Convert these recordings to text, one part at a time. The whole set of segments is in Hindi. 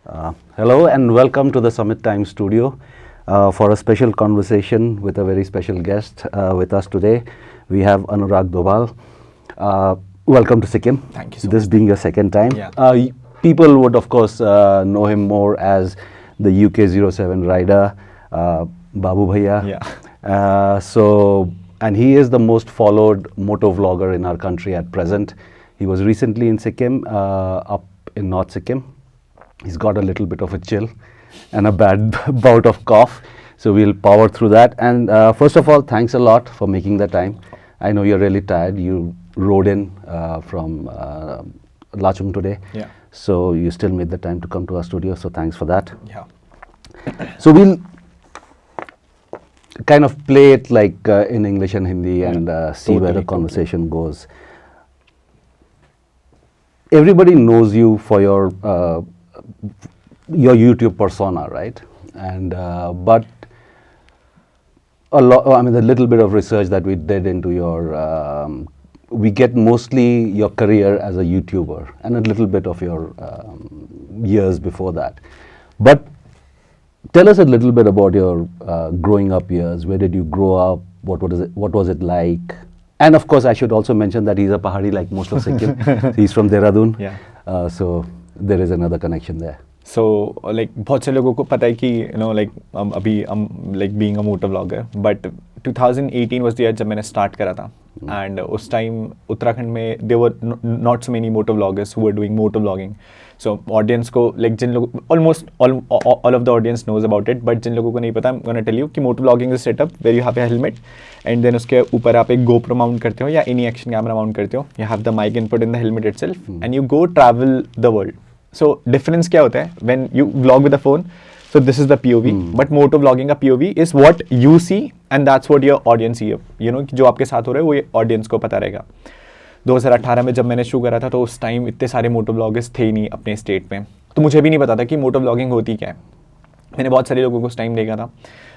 Hello and welcome to the Summit Time studio for a special conversation with a very special guest with us today. We have Anurag Dobal. Welcome to Sikkim. Thank you so This much. being your second time. Yeah. People would of course know him more as the UK07 rider, Babu Bhaiya. Yeah. And he is the most followed moto vlogger in our country at present. He was recently in Sikkim, up in North Sikkim. He's got a little bit of a chill and a bad bout of cough. So we'll power through that. And first of all, thanks a lot for making the time. I know you're really tired. You rode in from Lachung today. Yeah. So you still made the time to come to our studio. So thanks for that. Yeah. So we'll kind of play it like in English and Hindi and see where the Totally. conversation goes. Everybody knows you for your YouTube persona, right? And but a lot. I mean, the little bit of research that we did into your, we get mostly your career as a YouTuber and a little bit of your years before that. But tell us a little bit about your growing up years. Where did you grow up? What was it like? And of course, I should also mention that he's a Pahari like most of Sikkim. He's from Dehradun. Yeah. So there is another connection there. So like बहुत से लोगों को पता है कि like अभी like being a motor vlogger, but 2018 was the year जब मैंने start करा था. And उस time उत्तराखंड में there were not so many motor vloggers who were doing motor vlogging. So audience को like जिन लोगों almost all of the audience knows about it, but जिन लोगों को नहीं पता I'm gonna tell you कि motor vlogging is a setup where you have a helmet and then उसके ऊपर आप एक GoPro mount करते हो या any action camera mount करते हो. You have the mic input in the helmet itself and you go travel the world. So difference क्या होता है when you vlog with a phone? So this is the POV, but motor vlogging का POV is what you see and that's what your audience see. You know जो आपके साथ हो रहा है वो ये audience को पता रहेगा. 2018 में जब मैंने शुरू करा था तो उस टाइम इतने सारे मोटो ब्लॉगर्स थे ही नहीं अपने स्टेट में, तो मुझे भी नहीं पता था कि मोटो ब्लॉगिंग होती क्या है. मैंने बहुत सारे लोगों को उस टाइम देखा था,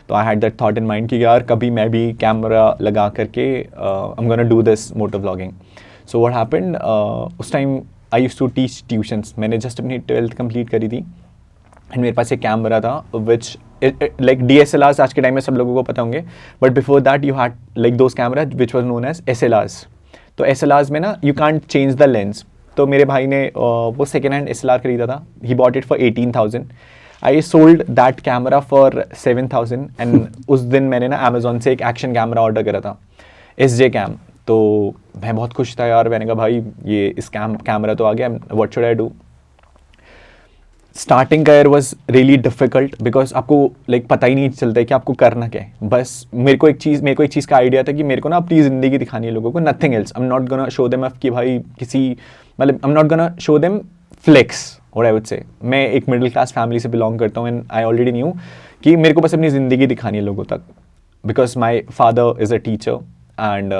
तो I had that thought in mind कि यार कभी मैं भी कैमरा लगा करके I am gonna do this moto blogging. So what happened, उस time I used to teach tuitions. मैंने जस्ट अपनी 12th कंप्लीट करी थी एंड मेरे पास एक कैमरा था विच लाइक DSLRs आज के टाइम में सब लोगों को पता होंगे, but before that you had like those camera which was known as SLRs. तो SLRs में ना you can't change the lens. तो मेरे भाई ने वो सेकेंड हैंड SLR खरीदा था. He bought it for 18,000. I sold that camera for 7,000 and उस दिन मैंने ना अमेजोन से एक एक्शन कैमरा ऑर्डर करा था, SJ कैम. तो मैं बहुत खुश था यार. मैंने कहा भाई ये इस कैमरा तो आ गया, what should I do. Starting career was really difficult because आपको लाइक पता ही नहीं चलता है कि आपको करना क्या है. बस मेरे को एक चीज़ का आइडिया था कि मेरे को ना अपनी ज़िंदगी दिखानी है लोगों को, nothing else. I am not gonna show them कि भाई किसी मतलब I am not gonna show them flex what I would say. मैं एक मिडिल क्लास फैमिली से बिलोंग करता हूँ एंड आई ऑलरेडी न्यू कि मेरे को बस अपनी ज़िंदगी दिखानी है लोगों तक, because my father is a teacher and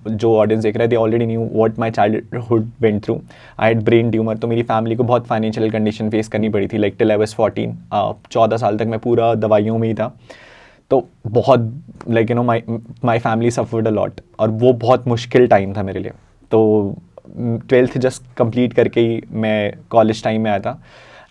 जो ऑडियंस देख रहे थे already knew what my childhood went through. I had brain tumour, तो मेरी फैमिली को बहुत फाइनेंशियल कंडीशन फेस करनी पड़ी थी. लाइक टिल आई वाज 14, 14 साल तक मैं पूरा दवाइयों में ही था. तो बहुत like you know my family suffered a lot और वो बहुत मुश्किल टाइम था मेरे लिए. तो 12th जस्ट कंप्लीट करके ही मैं कॉलेज टाइम में आया था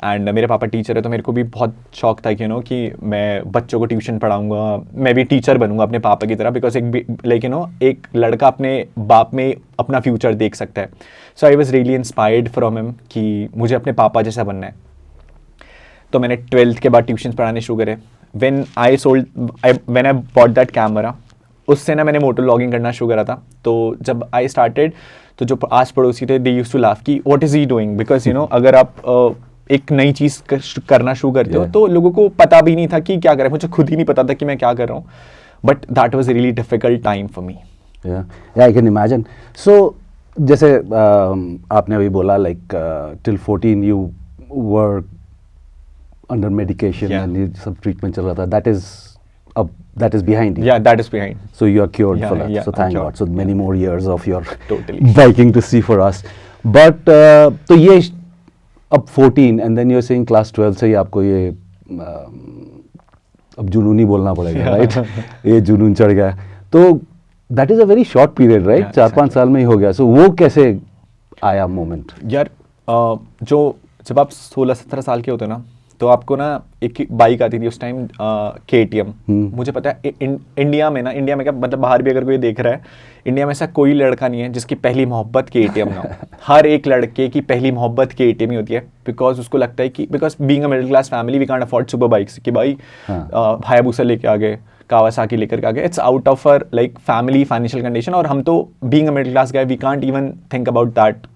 एंड मेरे पापा टीचर है, तो मेरे को भी बहुत शौक था कि कि मैं बच्चों को ट्यूशन पढ़ाऊंगा, मैं भी टीचर बनूंगा अपने पापा की तरह, बिकॉज एक लड़का अपने बाप में अपना फ्यूचर देख सकता है. So I was really inspired from him कि मुझे अपने पापा जैसा बनना है. तो मैंने 12th के बाद ट्यूशन पढ़ाने शुरू करे. When I bought that camera, उससे ना मैंने मोटो व्लॉगिंग करना शुरू करा था. तो जब आई स्टार्टेड तो जो आस पड़ोसी थे दे यूज्ड टू लाफ कि what is he doing, because अगर आप एक नई चीज़ करना शुरू करते हो तो लोगों को पता भी नहीं था कि क्या करें. मुझे खुद ही नहीं पता था कि मैं क्या कर रहा हूँ, but that was really difficult time for me. या आई कैन इमेजिन. सो जैसे आपने अभी बोला like till 14 you were under medication and सब ट्रीटमेंट चल रहा था. that is behind you. Yeah, that is behind. So you are cured for that. Yeah, so thank God. So many more years of your Totally. biking to see for us. But तो ये अब 14 and then you're saying class 12 से ही आपको ये अब जुनूनी बोलना पड़ेगा, राइट? ये जुनून चढ़ गया. तो that is a very short period, right? 4-5 साल में ही हो गया. सो वो कैसे आया मोमेंट? यार जो जब आप 16-17 साल के होते हो ना, तो आपको ना एक बाइक आती थी उस टाइम, KTM। मुझे पता है इंडिया में क्या मतलब, बाहर भी अगर कोई देख रहा है, इंडिया में ऐसा कोई लड़का नहीं है जिसकी पहली मोहब्बत KTM ना हो। हर एक लड़के की पहली मोहब्बत KTM ही होती है, बिकॉज उसको लगता है कि because being a middle class family we can't afford super bikes, कि भाई हायाबुसा लेके आ गए, कावासाकी लेकर आ गए, it's out of uh like family financial condition, और हम तो being a middle class guy we can't even think about that.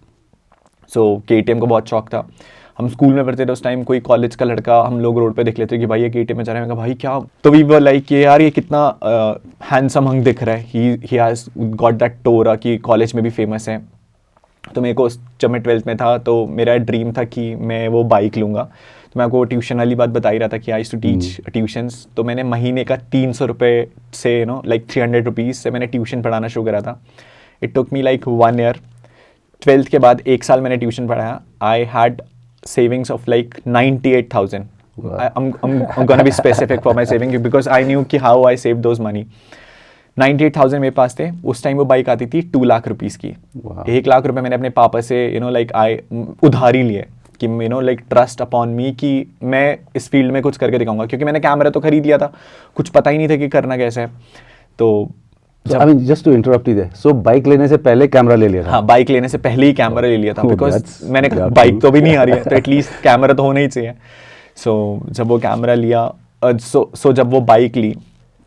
So KTM को बहुत शौक था। हम स्कूल में पढ़ते थे उस टाइम, कोई कॉलेज का लड़का हम लोग रोड पे देख लेते कि भाई ये KTM में जा रहा है, भाई क्या, तो वी वर लाइक कि यार ये कितना हैंडसम हंग दिख रहा है, ही हैज़ गॉट दैट टोरा कि कॉलेज में भी फेमस है। तो मेरे को जब मैं 12th में था तो मेरा ड्रीम था कि मैं वो बाइक लूँगा। तो मैं आपको ट्यूशन वाली बात बता ही रहा था कि I used to teach tuitions. तो मैंने महीने का 300 रुपये से लाइक 300 रुपीज़ से मैंने ट्यूशन पढ़ाना शुरू करा था। It took me like 1 year. 12th के बाद 1 साल मैंने ट्यूशन पढ़ाया। I had savings of like 98,000. Wow. I'm gonna be specific for my saving because I knew कि how I saved those money. 98,000 मेरे पास थे। उस टाइम वो बाइक आती थी 2 लाख रुपीज़ की। 1 लाख रुपए मैंने अपने पापा से like उधारी लिए कि like ट्रस्ट अपॉन मी कि मैं इस फील्ड में कुछ करके दिखाऊंगा, क्योंकि मैंने कैमरा तो खरीद लिया था, कुछ पता ही नहीं था कि करना कैसे है। तो I mean, just to interrupt you there. So bike लेने से पहले कैमरा ले लिया था? हाँ, बाइक लेने से पहले ही कैमरा ले लिया था, बिकॉज मैंने कहा cool. बाइक तो भी नहीं आ रही है, तो एटलीस्ट कैमरा तो होना ही चाहिए। सो जब वो कैमरा लिया, सो जब वो बाइक ली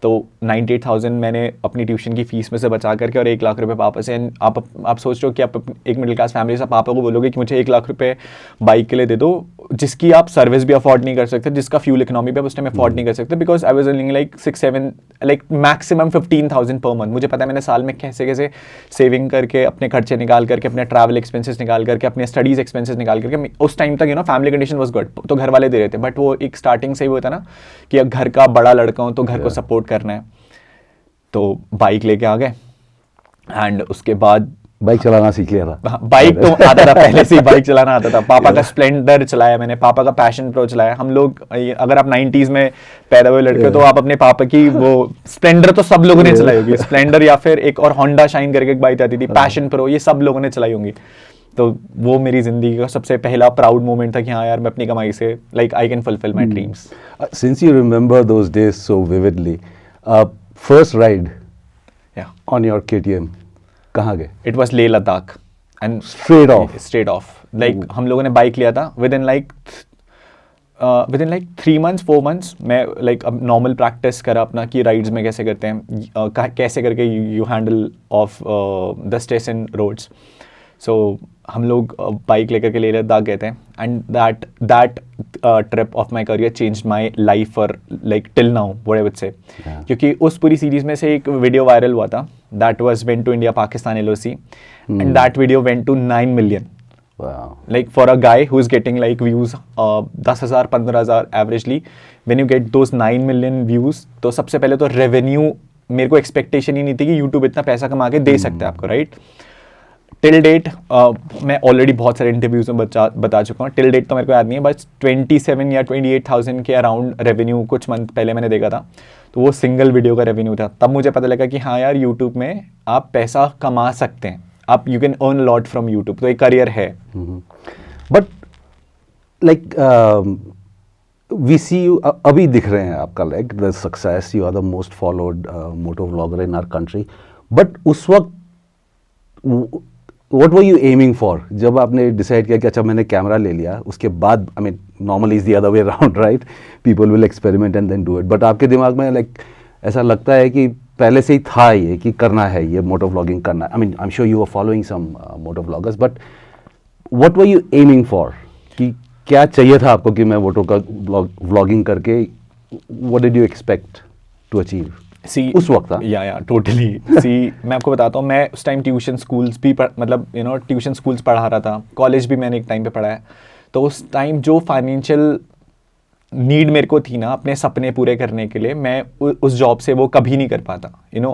तो 98,000 मैंने अपनी ट्यूशन की फीस में से बचा करके और 1 लाख रुपए पापा से। आप सोच रहे हो कि आप एक मिडिल क्लास फैमिली से पापा को बोलोगे कि मुझे 1 लाख रुपए बाइक के लिए दे दो, जिसकी आप सर्विस भी अफोर्ड नहीं कर सकते, जिसका फ्यूल इकोनॉमी भी आप उस टाइम अफोर्ड नहीं कर सकते, because I was earning like 6-7 like maximum 15,000 per month. मुझे पता है मैंने साल में कैसे कैसे सेविंग करके, अपने खर्चे निकाल करके, अपने ट्रैवल एक्सपेंसेस निकाल करके, अपने स्टडीज़ एक्सपेंसेस निकाल करके, उस टाइम तक फैमिली कंडीशन वॉज गुड, तो घर वाले दे रहे थे। बट वो एक स्टार्टिंग से ही होता ना कि अब घर का बड़ा लड़का हूँ तो घर को सपोर्ट करना है। तो बाइक लेके आ गए एंड उसके बाद बाइक चलाना सीख लिया था? बाइक तो आता था पहले से ही, बाइक चलाना आता था। पापा का स्प्लेंडर चलाया मैंने, पापा का पैशन प्रो चलाया। हम लोग, अगर आप 90s में पैदा हुए लड़के तो आप अपने पापा की वो स्प्लेंडर तो सब लोगों ने चलाई होगी, स्प्लेंडर या फिर एक और होंडा शाइन करके एक बाइक आती थी, पैशन प्रो, ये सब लोगों ने चलाई होंगी। तो वो मेरी जिंदगी का सबसे पहला प्राउड मोमेंट था कि हाँ यार मैं अपनी कमाई से like I can fulfil my dreams. Since you remember those days so vividly, first ride on your KTM कहाँ गए? It was Leh Ladakh and straight off like हम लोगों ने बाइक लिया था with in like 3 months 4 months। मैं लाइक अब नॉर्मल प्रैक्टिस करा अपना कि राइड्स में कैसे करते हैं, कैसे करके you handle of the stress in roads. So हम लोग बाइक लेकर के लेह लद्दाख गए थे and that trip of my career change my life for like till now what I would say. क्योंकि उस पूरी सीरीज में से एक वीडियो वायरल हुआ था, that was went to India Pakistan LOC and that video went to 9 million। Like for a guy who is getting like views 10,000 15,000 averagely, when you get those 9 million views, तो सबसे पहले तो रेवेन्यू मेरे को एक्सपेक्टेशन ही नहीं थी कि यूट्यूब इतना पैसा कमा के दे सकता है आपको, राइट। टिल डेट मैं ऑलरेडी बहुत सारे इंटरव्यूज में बता चुका हूँ। टिल डेट तो मेरे को याद नहीं है, बस 27 या 28,000 के अराउंड रेवेन्यू कुछ मंथ पहले मैंने देखा था। तो वो सिंगल वीडियो का रेवेन्यू था। तब मुझे पता लगा कि हाँ यार यूट्यूब में आप पैसा कमा सकते हैं, आप you can earn lot from YouTube, तो एक करियर है। But like we see you अभी दिख रहे हैं आपका like the success, you are the most followed moto vlogger in our country. But उस वक्त what were you aiming for जब आपने डिसाइड किया कि अच्छा मैंने कैमरा ले लिया, उसके बाद I mean normally is the other way around, right, people will experiment and then do it, but आपके दिमाग में लाइक ऐसा लगता है कि पहले से ही था ये कि करना है, ये मोटो व्लॉगिंग करना है? I mean I am sure you are following some moto vloggers, but what were you aiming for, कि क्या चाहिए था आपको कि मैं मोटो का व्लॉगिंग करके, what did you expect to achieve उस वक्त? या टोटली मैं आपको बताता हूँ, मैं उस टाइम ट्यूशन स्कूल्स भी मतलब ट्यूशन स्कूल्स पढ़ा रहा था, कॉलेज भी मैंने एक टाइम पे पढ़ा है। तो उस टाइम जो फाइनेंशियल नीड मेरे को थी ना अपने सपने पूरे करने के लिए, मैं उस जॉब से वो कभी नहीं कर पाता।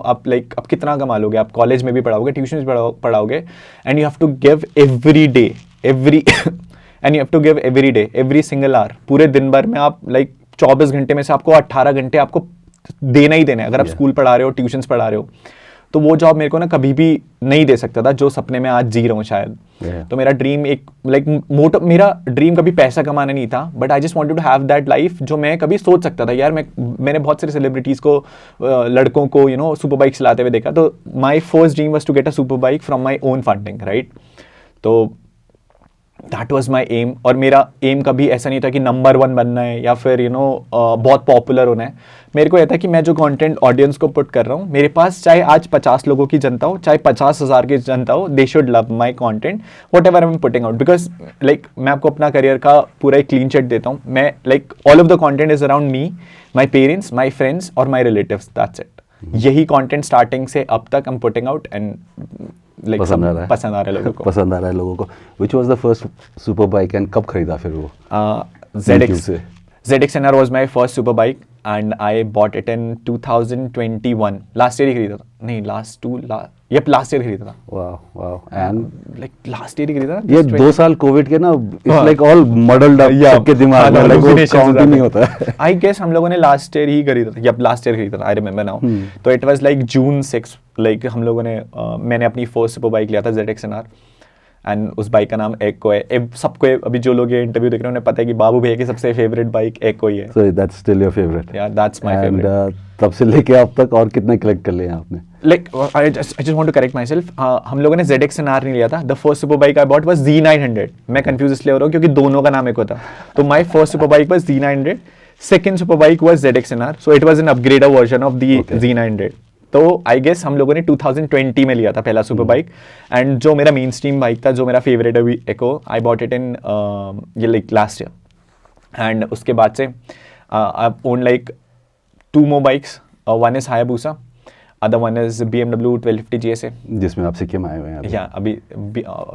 आप लाइक आप कितना कमा लोगे, आप कॉलेज में भी पढ़ाओगे, ट्यूशन भी पढ़ाओगे, and you have to give every day and you have to give every day every single hour. पूरे दिन भर में आप लाइक 24 घंटे में से आपको 18 घंटे आपको देना ही देना है। अगर आप स्कूल पढ़ा रहे हो, ट्यूशन्स पढ़ा रहे हो, तो वो जॉब मेरे को ना कभी भी नहीं दे सकता था जो सपने में आज जी रहा हूँ शायद। तो मेरा ड्रीम एक लाइक मेरा ड्रीम कभी पैसा कमाना नहीं था, but I just wanted to have that life जो मैं कभी सोच सकता था। यार मैंने बहुत सारे सेलिब्रिटीज़ को, लड़कों को सुपर बाइक चलाते हुए देखा, तो my first dream was to get a super bike from my own funding, right. तो दैट वॉज माई एम। और मेरा एम कभी ऐसा नहीं था कि नंबर 1 बनना है या फिर बहुत पॉपुलर होना है। मेरे को यह था कि मैं जो कंटेंट ऑडियंस को पुट कर रहा हूँ, मेरे पास चाहे आज 50 लोगों की जनता हो, चाहे 50,000 की जनता हो, they should love my content what ever I am putting out. Because like मैं आपको अपना करियर का पूरा एक क्लीन चिट देता हूँ। मैं like all of the content is around me, my parents, my friends और माई रिलेटिव्स, दैट्स इट। यही कॉन्टेंट स्टार्टिंग से अब तक हम पुटिंग आउट एंड लाइक पसंद आ रहा है लोगों को। पसंद आ रहा है लोगों को। Which was the first super bike and कब खरीदा फिर वो? ZX-NR was my first super bike and I bought it in 2021. Last year ही खरीदा था। नहीं, लास्ट ईयर खरीदा था। Wow and like last year ही खरीदा था। ये 2 साल कोविड के ना, it's like all muddled up सबके दिमाग में, लाइक वो काउंट ही नहीं होता है। आई गेस हम लोगों ने लास्ट ईयर ही खरीदा था, या लास्ट ईयर खरीदा था, आई रिमेंबर नाउ। तो it was like June 6, like हम लोगों ने मैंने अपनी फर्स्ट सुपर बाइक लिया था ZX-NR एंड उस बाइक का नाम एको है। सबको अभी जो लोग ये इंटरव्यू देख रहे हैं उन्हें पता है कि बाबू भैया की सबसे फेवरेट बाइक एको ही है। So that's still your favourite? या दैट्स माय फेवरेट। तब से लेके अब तक और कितने कलेक्ट कर लिए आपने? Like I just want to correct myself, हम लोगों ने ZX-NR नहीं लिया था। The first super bike I bought was Z900। मैं कंफ्यूज इसलिए हो रहा हूँ क्योंकि दोनों का नाम एको था। तो my first super bike was Z900, second super bike was ZX-NR, so it was an upgraded version of the Z900। तो आई गेस हम लोगों ने 2020 में लिया था पहला सुपर बाइक। एंड जो मेरा मेन स्ट्रीम बाइक था, जो मेरा फेवरेट अभी एको, आई बॉट इट इन ये लाइक लास्ट ईयर। एंड उसके बाद से आई own like 2 more bikes. One is Hayabusa, other one is BMW 1250 GSA, जिसमें आप सिक्किम आए हुए हैं। या अभी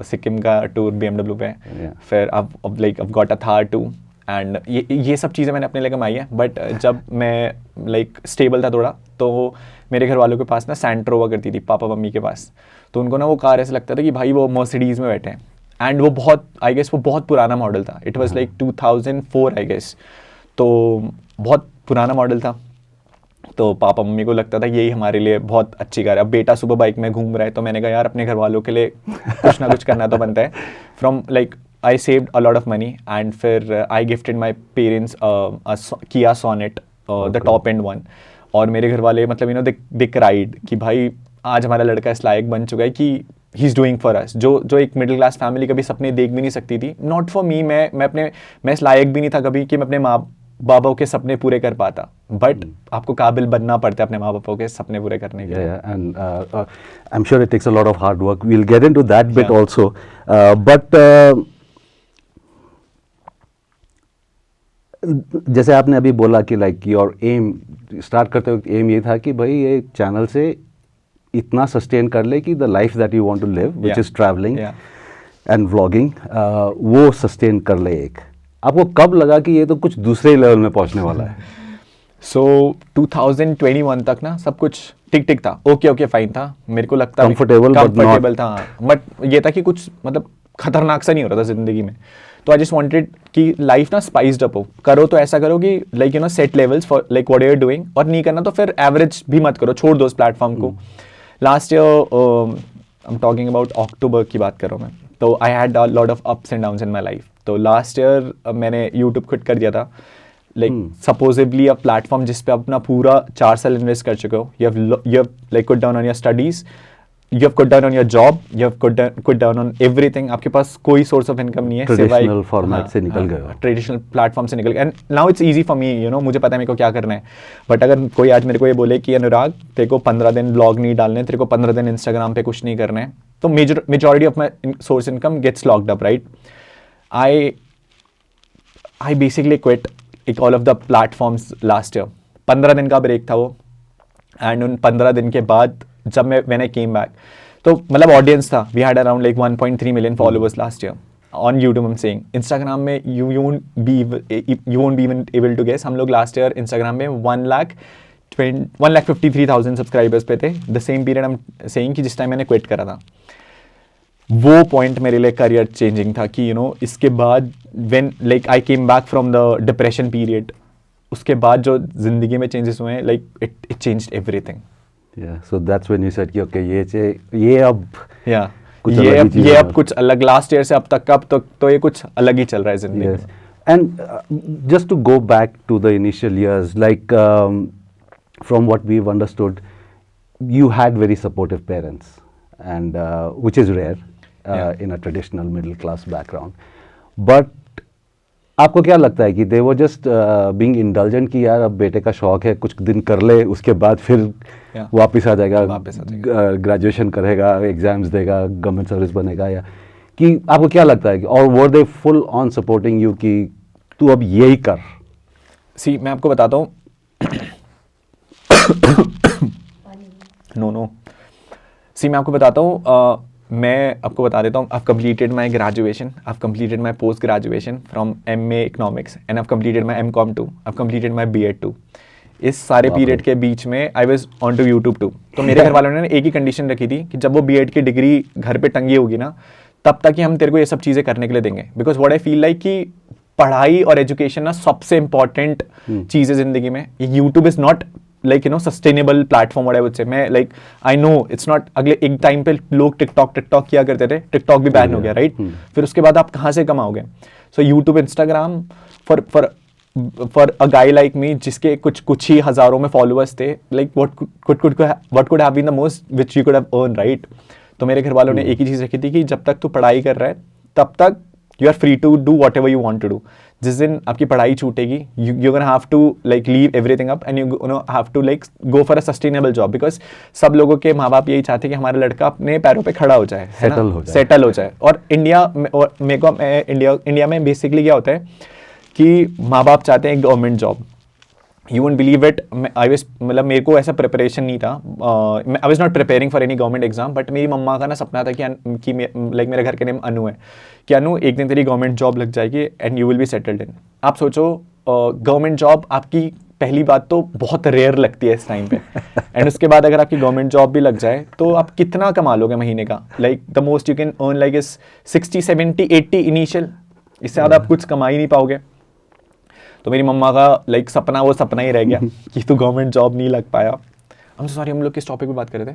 सिक्किम का टूर BMW पे है। फिर अब like I've got a Thar too, and ये सब चीज़ें मैंने अपने लिए कमाई है। बट जब मैं लाइक स्टेबल था थोड़ा, तो मेरे घर वालों के पास ना सैंट्रो हुआ करती थी, पापा मम्मी के पास। तो उनको ना वो कार ऐसा लगता था कि भाई वो मर्सिडीज़ में बैठे हैं। एंड वो बहुत, आई गेस वो बहुत पुराना मॉडल था। It was like 2004 I guess, तो बहुत पुराना मॉडल था। तो पापा मम्मी को लगता था यही हमारे लिए बहुत अच्छी कार है। अब बेटा सुपर बाइक में घूम रहा है, तो मैंने कहा यार अपने घर वालों के लिए कुछ ना कुछ करना तो बनता है। From like I saved a lot of money and फिर I gifted my parents a Kia Sonet, the top end one. और मेरे घर वाले मतलब they cried कि भाई आज हमारा लड़का इस लायक बन चुका है कि he's doing for us, जो एक मिडिल क्लास फैमिली कभी सपने देख भी नहीं सकती थी। Not for me, मैं इस लायक भी नहीं था कभी कि मैं अपने माँ बापों के सपने पूरे कर पाता। बट आपको काबिल बनना पड़ता है अपने माँ बापों के सपने पूरे करने के लिए। And I'm sure it takes a lot of hard work. We'll get into that bit also. But जैसे आपने अभी बोला कि लाइक योर एम, स्टार्ट करते वक्त एम ये था कि भाई ये चैनल से इतना सस्टेन कर ले कि the life that you want to live, which is travelling and vlogging, वो सस्टेन कर ले। एक आपको कब लगा कि ये तो कुछ दूसरे लेवल में पहुंचने वाला है? सो 2021 तक ना सब कुछ ठीक ठीक था, ओके फाइन था। मेरे को लगता कंफर्टेबल था, बट ये था कि कुछ मतलब खतरनाक सा नहीं हो रहा था जिंदगी में। तो आई जस्ट वांटेड कि लाइफ ना स्पाइस्ड अप हो। करो तो ऐसा करो कि like set levels for like what you are doing, और नहीं करना तो फिर एवरेज भी मत करो, छोड़ दो उस प्लेटफॉर्म को। Last year I am talking about October की बात कर रहा हूँ मैं, तो I had a lot of ups and downs in my life. तो लास्ट ईयर मैंने यूट्यूब क्विट कर दिया था, लाइक सपोजिवली अ प्लेटफॉर्म जिस पे अपना पूरा 4 साल इन्वेस्ट कर चुके हो। यू हैव लाइक कुट down on your studies, you have cut down on your job, you have cut down on everything. आपके पास कोई source of income नहीं है, ट्रेडिशनल फॉर्मेट से निकल गए हो, ट्रेडिशनल प्लेटफॉर्म से निकल गए। And now it's easy for me, मुझे पता है मेरे को क्या करना है। बट अगर कोई आज मेरे को ये बोले कि अनुराग तेरे को 15 दिन ब्लॉग नहीं डालने, तेरे को 15 दिन इंस्टाग्राम पे कुछ नहीं करना है, तो majority of my source income gets locked up, right. I basically quit all of the platforms last year. 15 दिन का ब्रेक था वो, एंड उन 15 दिन के बाद जब व्हेन आई केम बैक, तो मतलब ऑडियंस था, we had around like 1.3 million followers last year on YouTube. I am saying Instagram में you won't be even able to guess, हम लोग लास्ट ईयर इंस्टाग्राम में 1,53,000 सब्सक्राइबर्स पे थे। The same period I am saying कि जिस टाइम मैंने क्विट करा था, वो पॉइंट मेरे लिए करियर चेंजिंग था कि इसके बाद when like I came back from the depression period, उसके बाद जो जिंदगी में चेंजेस हुए हैं, like it changed everything. Yeah, so that's when you said कि okay ये अब या कुछ अलग ही चीज़ ये है। अब कुछ अलग, लास्ट ईयर से अब तक का अब तक तो ये कुछ अलग ही चल रहा है जिंदगी Yes, में. and just to go back to the initial years, like from what we've understood, you had very supportive parents, and which is rare Yeah. in a traditional middle class background. But आपको क्या लगता है कि they were just being indulgent कि यार अब बेटे का शौक है कुछ दिन कर ले उसके बाद फिर Yeah. वापस आ जाएगा, वापस आ जाएगा. ग्रेजुएशन करेगा, एग्जाम्स देगा, गवर्नमेंट सर्विस बनेगा, या कि आपको क्या लगता है कि और वर दे फुल ऑन सपोर्टिंग यू कि तू अब यही कर? सी मैं आपको बताता हूँ. नो सी मैं आपको बताता हूँ. मैं आपको बता देता हूँ. I've completed my graduation, I've completed my post graduation from MA Economics and I've completed my MCom too, I've completed my B.Ed too. इस सारे बाप रे. पीरियड के बीच में I was on to YouTube too. तो मेरे घर वालों ने एक ही कंडीशन रखी थी कि जब वो B.Ed की डिग्री घर पे टंगी होगी ना तब तक ही हम तेरे को ये सब चीज़ें करने के लिए देंगे. Because what I feel like कि पढ़ाई और एजुकेशन ना सबसे इंपॉर्टेंट चीज़ है जिंदगी में. YouTube is not like you know sustainable platform. What I would say मैं like I know it's not. अगले एक टाइम पे लोग टिकटॉक किया करते थे. टिकटॉक भी बैन हो गया राइट. फिर उसके बाद आप कहाँ से कमाओगे? So YouTube, Instagram for a guy like me जिसके कुछ ही हजारों में फॉलोअर्स थे, like what could have been the most which you could have earn right. तो मेरे घर वालों ने एक ही चीज़ रखी थी कि जब तक तू पढ़ाई कर रहा है तब तक you are free to do whatever you want to do. जिस दिन आपकी पढ़ाई छूटेगी you gonna have to like leave everything up and you know have to like go for a sustainable job. Because सब लोगों के माँ बाप यही चाहते हैं कि हमारा लड़का अपने पैरों पे खड़ा हो जाए, सेटल हो जाए. और इंडिया में बेसिकली क्या होता है कि माँ बाप चाहते हैं एक government job. You won't believe it. मतलब मेरे को ऐसा प्रिपरेशन नहीं था. I was not preparing for any government exam. But मेरी मम्मा का ना सपना था कि लाइक मेरे घर के नेम अनु है कि अनु एक दिन तेरी गवर्नमेंट जॉब लग जाएगी and you will be settled in. आप सोचो गवर्नमेंट जॉब आपकी पहली बात तो बहुत रेयर लगती है इस टाइम पे. एंड उसके बाद अगर आपकी गवर्नमेंट जॉब भी लग जाए तो आप कितना कमा लोगे महीने का? Like the most you can earn like is 60, 70, 80 initial. इससे ज़्यादा आप कुछ कमा ही नहीं पाओगे. तो मेरी मम्मा का लाइक सपना वो सपना ही रह गया कि तू गवर्नमेंट जॉब नहीं लग पाया. हम सॉरी, हम लोग किस टॉपिक पे बात कर रहे थे?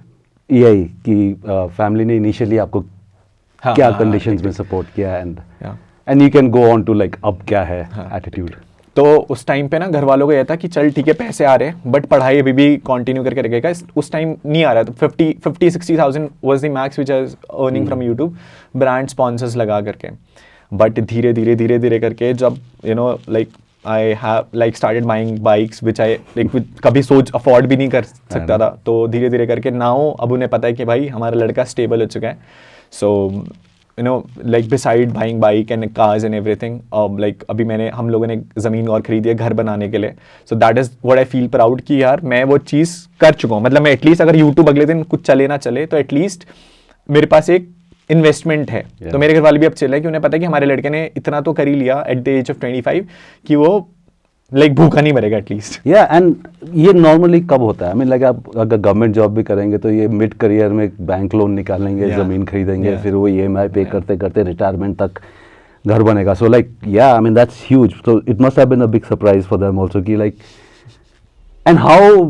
यही कि फैमिली ने इनिशियली आपको क्या कंडीशंस में सपोर्ट किया and you can go on to like अब क्या है एटीट्यूड. तो उस टाइम पे ना घर वालों को यह था कि चल ठीक है पैसे आ रहे हैं बट पढ़ाई अभी भी कंटिन्यू करके रखेगा. उस टाइम नहीं आ रहा था. 50-60,000 was the max which I was earning from YouTube brand sponsors लगा करके. बट धीरे करके जब you know like I have like started buying bikes which I like कभी सोच अफोर्ड भी नहीं कर सकता था. तो धीरे करके नाउ अब उन्हें पता है कि भाई हमारा लड़का स्टेबल हो चुका है. So you know like beside buying bike and cars and everything like अभी हम लोगों ने ज़मीन और खरीदी है घर बनाने के लिए. So that is what I feel proud कि यार मैं वो चीज़ कर चुका हूँ. मतलब मैं एटलीस्ट अगर यूट्यूब अगले दिन कुछ चले ना चले तो एटलीस्ट मेरे पास एक इन्वेस्टमेंट है. तो मेरे घर वाले भी अब चिल है कि उन्हें पता है कि हमारे लड़के ने इतना तो कर ही लिया एट द एज ऑफ 25 कि वो लाइक भूखा नहीं मरेगा एटलीस्ट. या एंड ये नॉर्मली कब होता है? आई मीन लाइक आप अगर गवर्नमेंट जॉब भी करेंगे तो ये मिड करियर में बैंक लोन निकालेंगे, ज़मीन खरीदेंगे, फिर वो EMI पे करते करते रिटायरमेंट तक घर बनेगा. सो लाइक या I mean that's huge. So it must have been a big surprise for them also कि like and how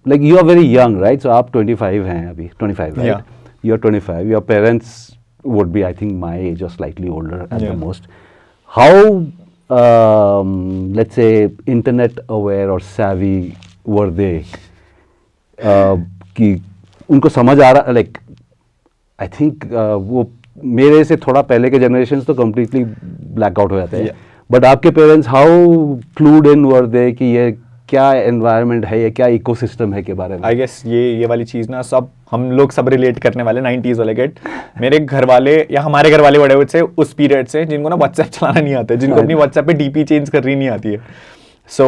like you are very young right. So आप 25 हैं अभी, 25 right? You are 25. Your parents would be I think my age or slightly older at the most. How let's say internet aware or savvy were they? कि उनको समझ आ रहा like I think वो मेरे से थोड़ा पहले के generations तो completely black out हो जाते हैं. But आपके parents how clued in were they कि ये क्या एनवायरनमेंट है, ये क्या इकोसिस्टम है के बारे में? आई गेस ये वाली चीज़ ना सब हम लोग सब रिलेट करने वाले 90s वाले गेट. मेरे घर वाले या हमारे घर वाले बड़े से उस पीरियड से जिनको ना व्हाट्सएप चलाना नहीं आता है, जिनको अपनी व्हाट्सएप पे DP चेंज करनी नहीं आती है. सो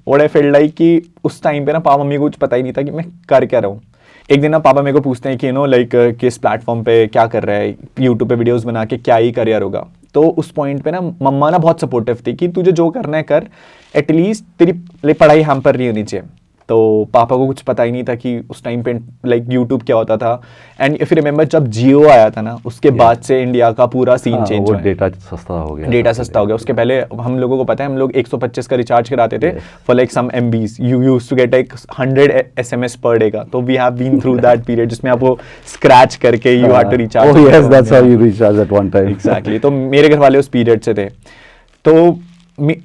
व्हाट आई फील लाइक कि उस टाइम पे ना पापा मम्मी को कुछ पता ही नहीं था कि मैं कर क्या रहा हूँ. एक दिन ना पापा मेरे को पूछते हैं कि यू नो लाइक किस प्लेटफॉर्म पे क्या कर रहा है, यूट्यूब पे वीडियोस बना के क्या ही करियर होगा. तो उस पॉइंट पे ना मम्मा ना बहुत सपोर्टिव थी कि तुझे जो करना है कर, एटलीस्ट तेरी पढ़ाई हैम्पर नहीं होनी चाहिए. तो पापा को कुछ पता ही नहीं था कि उस टाइम पे लाइक यूट्यूब क्या होता था। एंड इफ यू रिमेंबर जब जियो आया था ना, उसके बाद से इंडिया का पूरा सीन चेंज हुआ। डेटा सस्ता हो गया, डेटा सस्ता हो गया। उसके पहले हम लोगों को पता है, हम लोग 125 का रिचार्ज कराते थे for like some MBs, you used to get like 100 SMS per day का। तो we have been through that period जिसमें आप वो स्क्रैच करके you had to recharge. Oh yes, that's how you recharge at one time. Exactly. तो मेरे घर वाले उस पीरियड से थे। तो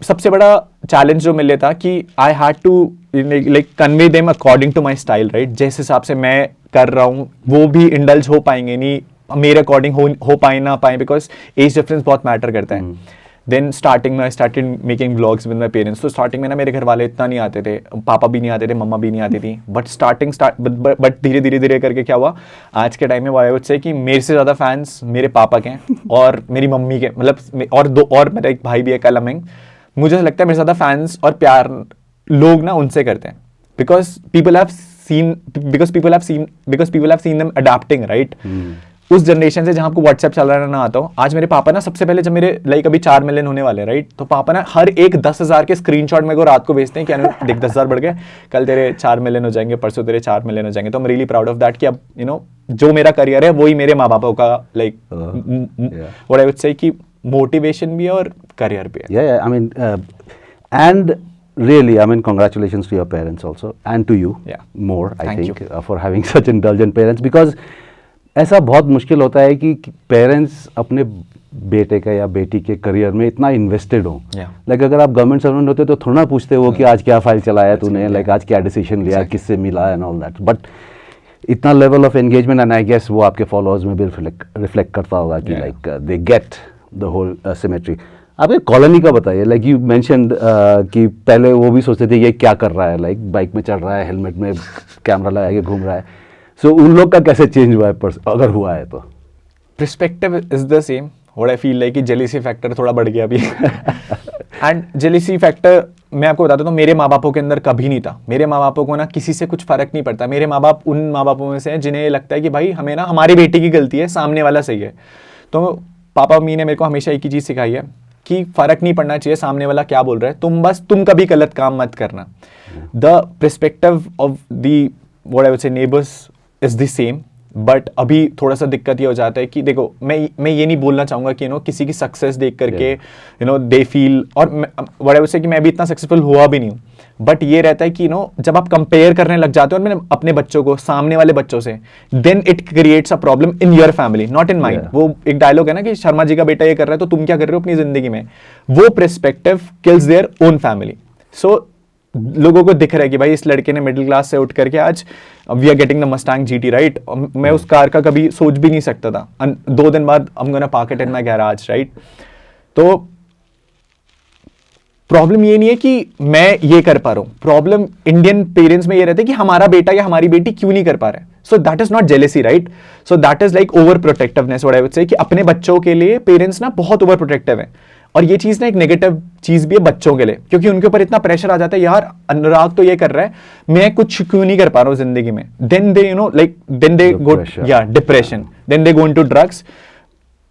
सबसे बड़ा चैलेंज जो मिले था कि I had to like convey them according to my style, right. जिस हिसाब से मैं कर रहा हूँ वो भी इंडल्ज हो पाएंगे नहीं, मेरे अकॉर्डिंग हो पाए ना पाए, बिकॉज एज डिफरेंस बहुत मैटर करता है। देन स्टार्टिंग में I started making vlogs with my parents. तो स्टार्टिंग में ना मेरे घर वाले इतना नहीं आते थे, पापा भी नहीं आते थे, मम्मा भी नहीं आती थी। बट धीरे धीरे करके क्या हुआ, आज के टाइम में वो आई वुड से कि मेरे से ज़्यादा फैंस मेरे पापा के हैं और मेरी मम्मी के, मतलब और मेरा एक भाई भी है कलमिंग। मुझे लगता है मेरे ज़्यादा फैंस और प्यार लोग ना उनसे करते हैं, because people have seen them adapting, right. उस जनरेशन से जहां आपको व्हाट्सएप चल रहा है ना आता हो। आज मेरे पापा ना सबसे पहले जब मेरे लाइक अभी 4 मिलियन होने वाले, राइट, तो पापा ना हर एक 10,000 के स्क्रीनशॉट मेरे को रात को भेजते हैं कि देख 10,000 बढ़ गए, कल तेरे 4 मिलियन हो जाएंगे, परसों तेरे 4 मिलियन हो जाएंगे। तो I am really proud of that कि अब जो मेरा करियर है वही मेरे माँ बापों का like what I would say कि मोटिवेशन भी है और करियर भी है। Yeah, I mean, and really, I mean, congratulations to your parents also, and to you more, I Thank think, for having such indulgent parents, because ऐसा बहुत मुश्किल होता है कि पेरेंट्स अपने बेटे का या बेटी के करियर में इतना इन्वेस्टेड हो। लाइक अगर आप गवर्नमेंट सर्वेंट होते तो थोड़ा ना पूछते हो कि आज क्या फाइल चलाया तूने, लाइक आज क्या डिसीजन लिया, किससे मिला एंड ऑल दैट। बट इतना level of engagement, and I guess वो आपके फॉलोअर्स में भी रिफ्लेक्ट करता होगा कि like they get the whole symmetry. आपके कॉलोनी का बताइए, लाइक यू मेंशन्ड कि पहले वो भी सोचते थे ये क्या कर रहा है, लाइक बाइक में चढ़ रहा है, हेलमेट में कैमरा लगा के घूम रहा है। सो उन लोग का कैसे चेंज हुआ है, अगर हुआ है तो? Perspective is the same. What I feel like कि जेलिसी फैक्टर थोड़ा बढ़ गया अभी। एंड जेलिसी फैक्टर मैं आपको बताता हूँ, मेरे माँ बापों के अंदर कभी नहीं था। मेरे माँ बापों को ना किसी से कुछ फर्क नहीं पड़ता। मेरे माँ बाप उन माँ बापों में से हैं जिन्हें लगता है कि भाई हमें ना हमारी बेटी की गलती है, सामने वाला सही है। तो पापा मम्मी ने मेरे को हमेशा एक ही चीज़ सिखाई है कि फर्क नहीं पड़ना चाहिए सामने वाला क्या बोल रहा है, तुम कभी गलत काम मत करना। The perspective of the what I would से neighbours is the same, but अभी थोड़ा सा दिक्कत ये हो जाता है कि देखो मैं ये नहीं बोलना चाहूँगा कि किसी की सक्सेस देख करके दे फील, और व्हाट आई वुड से कि मैं भी इतना सक्सेसफुल हुआ भी नहीं हूँ, बट ये रहता है कि जब आप कंपेयर करने लग जाते हो मैंने अपने बच्चों को सामने वाले बच्चों से, then it creates a problem in your family, not in mind. वो एक डायलॉग है ना कि शर्मा जी का बेटा ये कर रहा है तो तुम क्या कर रहे हो अपनी जिंदगी में, वो perspective kills their own family. So लोगों को दिख रहा है कि भाई इस लड़के ने मिडिल क्लास से उठ करके आज we are getting the Mustang GT, right. मैं उस कार का कभी सोच भी नहीं सकता था, 2 दिन बाद आई am gonna park it in my garage, right. तो प्रॉब्लम ये नहीं है कि मैं ये कर पा रहा हूं, प्रॉब्लम इंडियन पेरेंट्स में ये रहता है कि हमारा बेटा या हमारी बेटी क्यों नहीं कर पा रहा है। So that is not jealousy, right. So that is like over protectiveness, what I would say कि अपने बच्चों के लिए पेरेंट्स ना बहुत ओवर प्रोटेक्टिव है। और ये चीज ना एक नेगेटिव चीज भी है बच्चों के लिए, क्योंकि उनके ऊपर इतना प्रेशर आ जाता है, यार अनुराग तो ये कर रहा है, मैं कुछ क्यों नहीं कर पा रहा हूँ जिंदगी में। Then they then they go depression, then they go into drugs.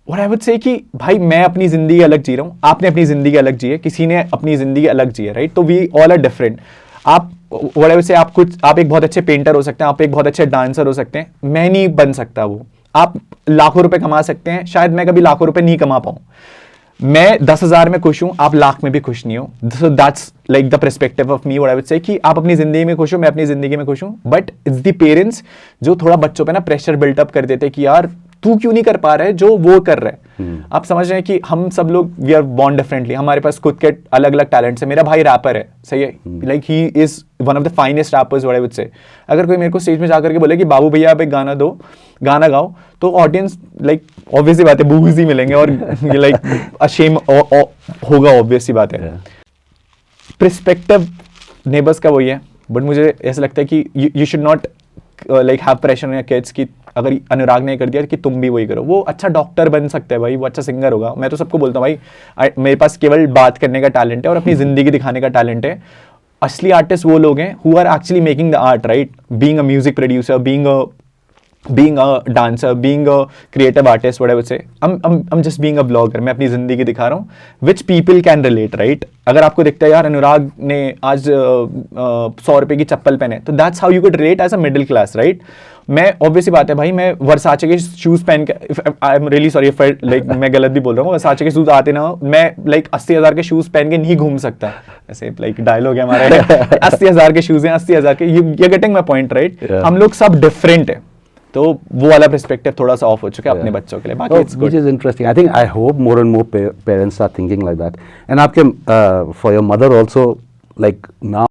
और आई वुड से कि भाई मैं अपनी जिंदगी अलग जी रहा हूँ, आपने अपनी जिंदगी अलग जी है, किसी ने अपनी जिंदगी अलग जी है, राइट। तो वी ऑल आर डिफरेंट। आप व्हाट आई वुड से आप एक बहुत अच्छे पेंटर हो सकते हैं, आप एक बहुत अच्छे डांसर हो सकते हैं, मैं नहीं बन सकता वो। आप लाखों रुपए कमा सकते हैं, शायद मैं कभी लाखों रुपए नहीं कमा पाऊं। मैं 10,000 में खुश हूं, आप लाख में भी खुश नहीं हो। So that's like the perspective of me, what I would say कि आप अपनी जिंदगी में खुश हो, मैं अपनी जिंदगी में खुश हूं। बट इट्स द पेरेंट्स जो थोड़ा बच्चों पे ना प्रेशर बिल्टअप कर देते कि यार तू क्यों नहीं कर पा रहा है जो वो कर रहा है। आप समझ रहे हैं कि हम सब लोग वी आर बॉर्न डिफरेंटली, हमारे पास खुद के अलग अलग टैलेंट्स है। मेरा भाई रैपर है, सही है, like he is one of the finest rappers, what I would से। अगर कोई मेरे को स्टेज में जाकर के बोले कि बाबू भैया आप एक गाना गाओ, तो ऑडियंस लाइक ऑब्वियसली बात है बूज ही मिलेंगे और ये लाइक अशेम होगा, ऑब्वियसली बात है। पर्सपेक्टिव नेबर्स का वही है, बट मुझे ऐसा लगता है कि you should not like have pressure on your kids कि अगर अनुराग ने कर दिया कि तुम भी वही करो। वो अच्छा डॉक्टर बन सकता है भाई, वो अच्छा सिंगर होगा। मैं तो सबको बोलता हूँ भाई मेरे पास केवल बात करने का टैलेंट है और अपनी जिंदगी दिखाने का टैलेंट है। असली आर्टिस्ट वो लोग हैं who are actually making the art, right, being a music producer, being a being a dancer, being a creative artist, what I would say, I'm just being a vlogger. मैं अपनी जिंदगी दिखा रहा हूँ, which people can relate, right? अगर आपको दिखता है यार अनुराग ने आज 100 रुपए की चप्पल पहने, तो that's how you could relate as a middle class, right? मैं obviously बात है भाई, मैं वर्साचे के शूज पहन के, I am really sorry like मैं गलत भी बोल रहा हूँ, वर्साचे के शूज आते ना, मैं लाइक 80,000 के शूज पहन के नहीं घूम सकता, ऐसे लाइक डायलॉग है हमारे 80,000 के शूज हैं, 80,000 के, you getting my point, right? हम लोग सब डिफरेंट है, तो वो वाला पर्सपेक्टिव थोड़ा सा ऑफ हो चुका है अपने बच्चों के लिए, बाकी it's good. Which is interesting. I think, I hope more and more parents are thinking like that. And आपके for your mother also, like now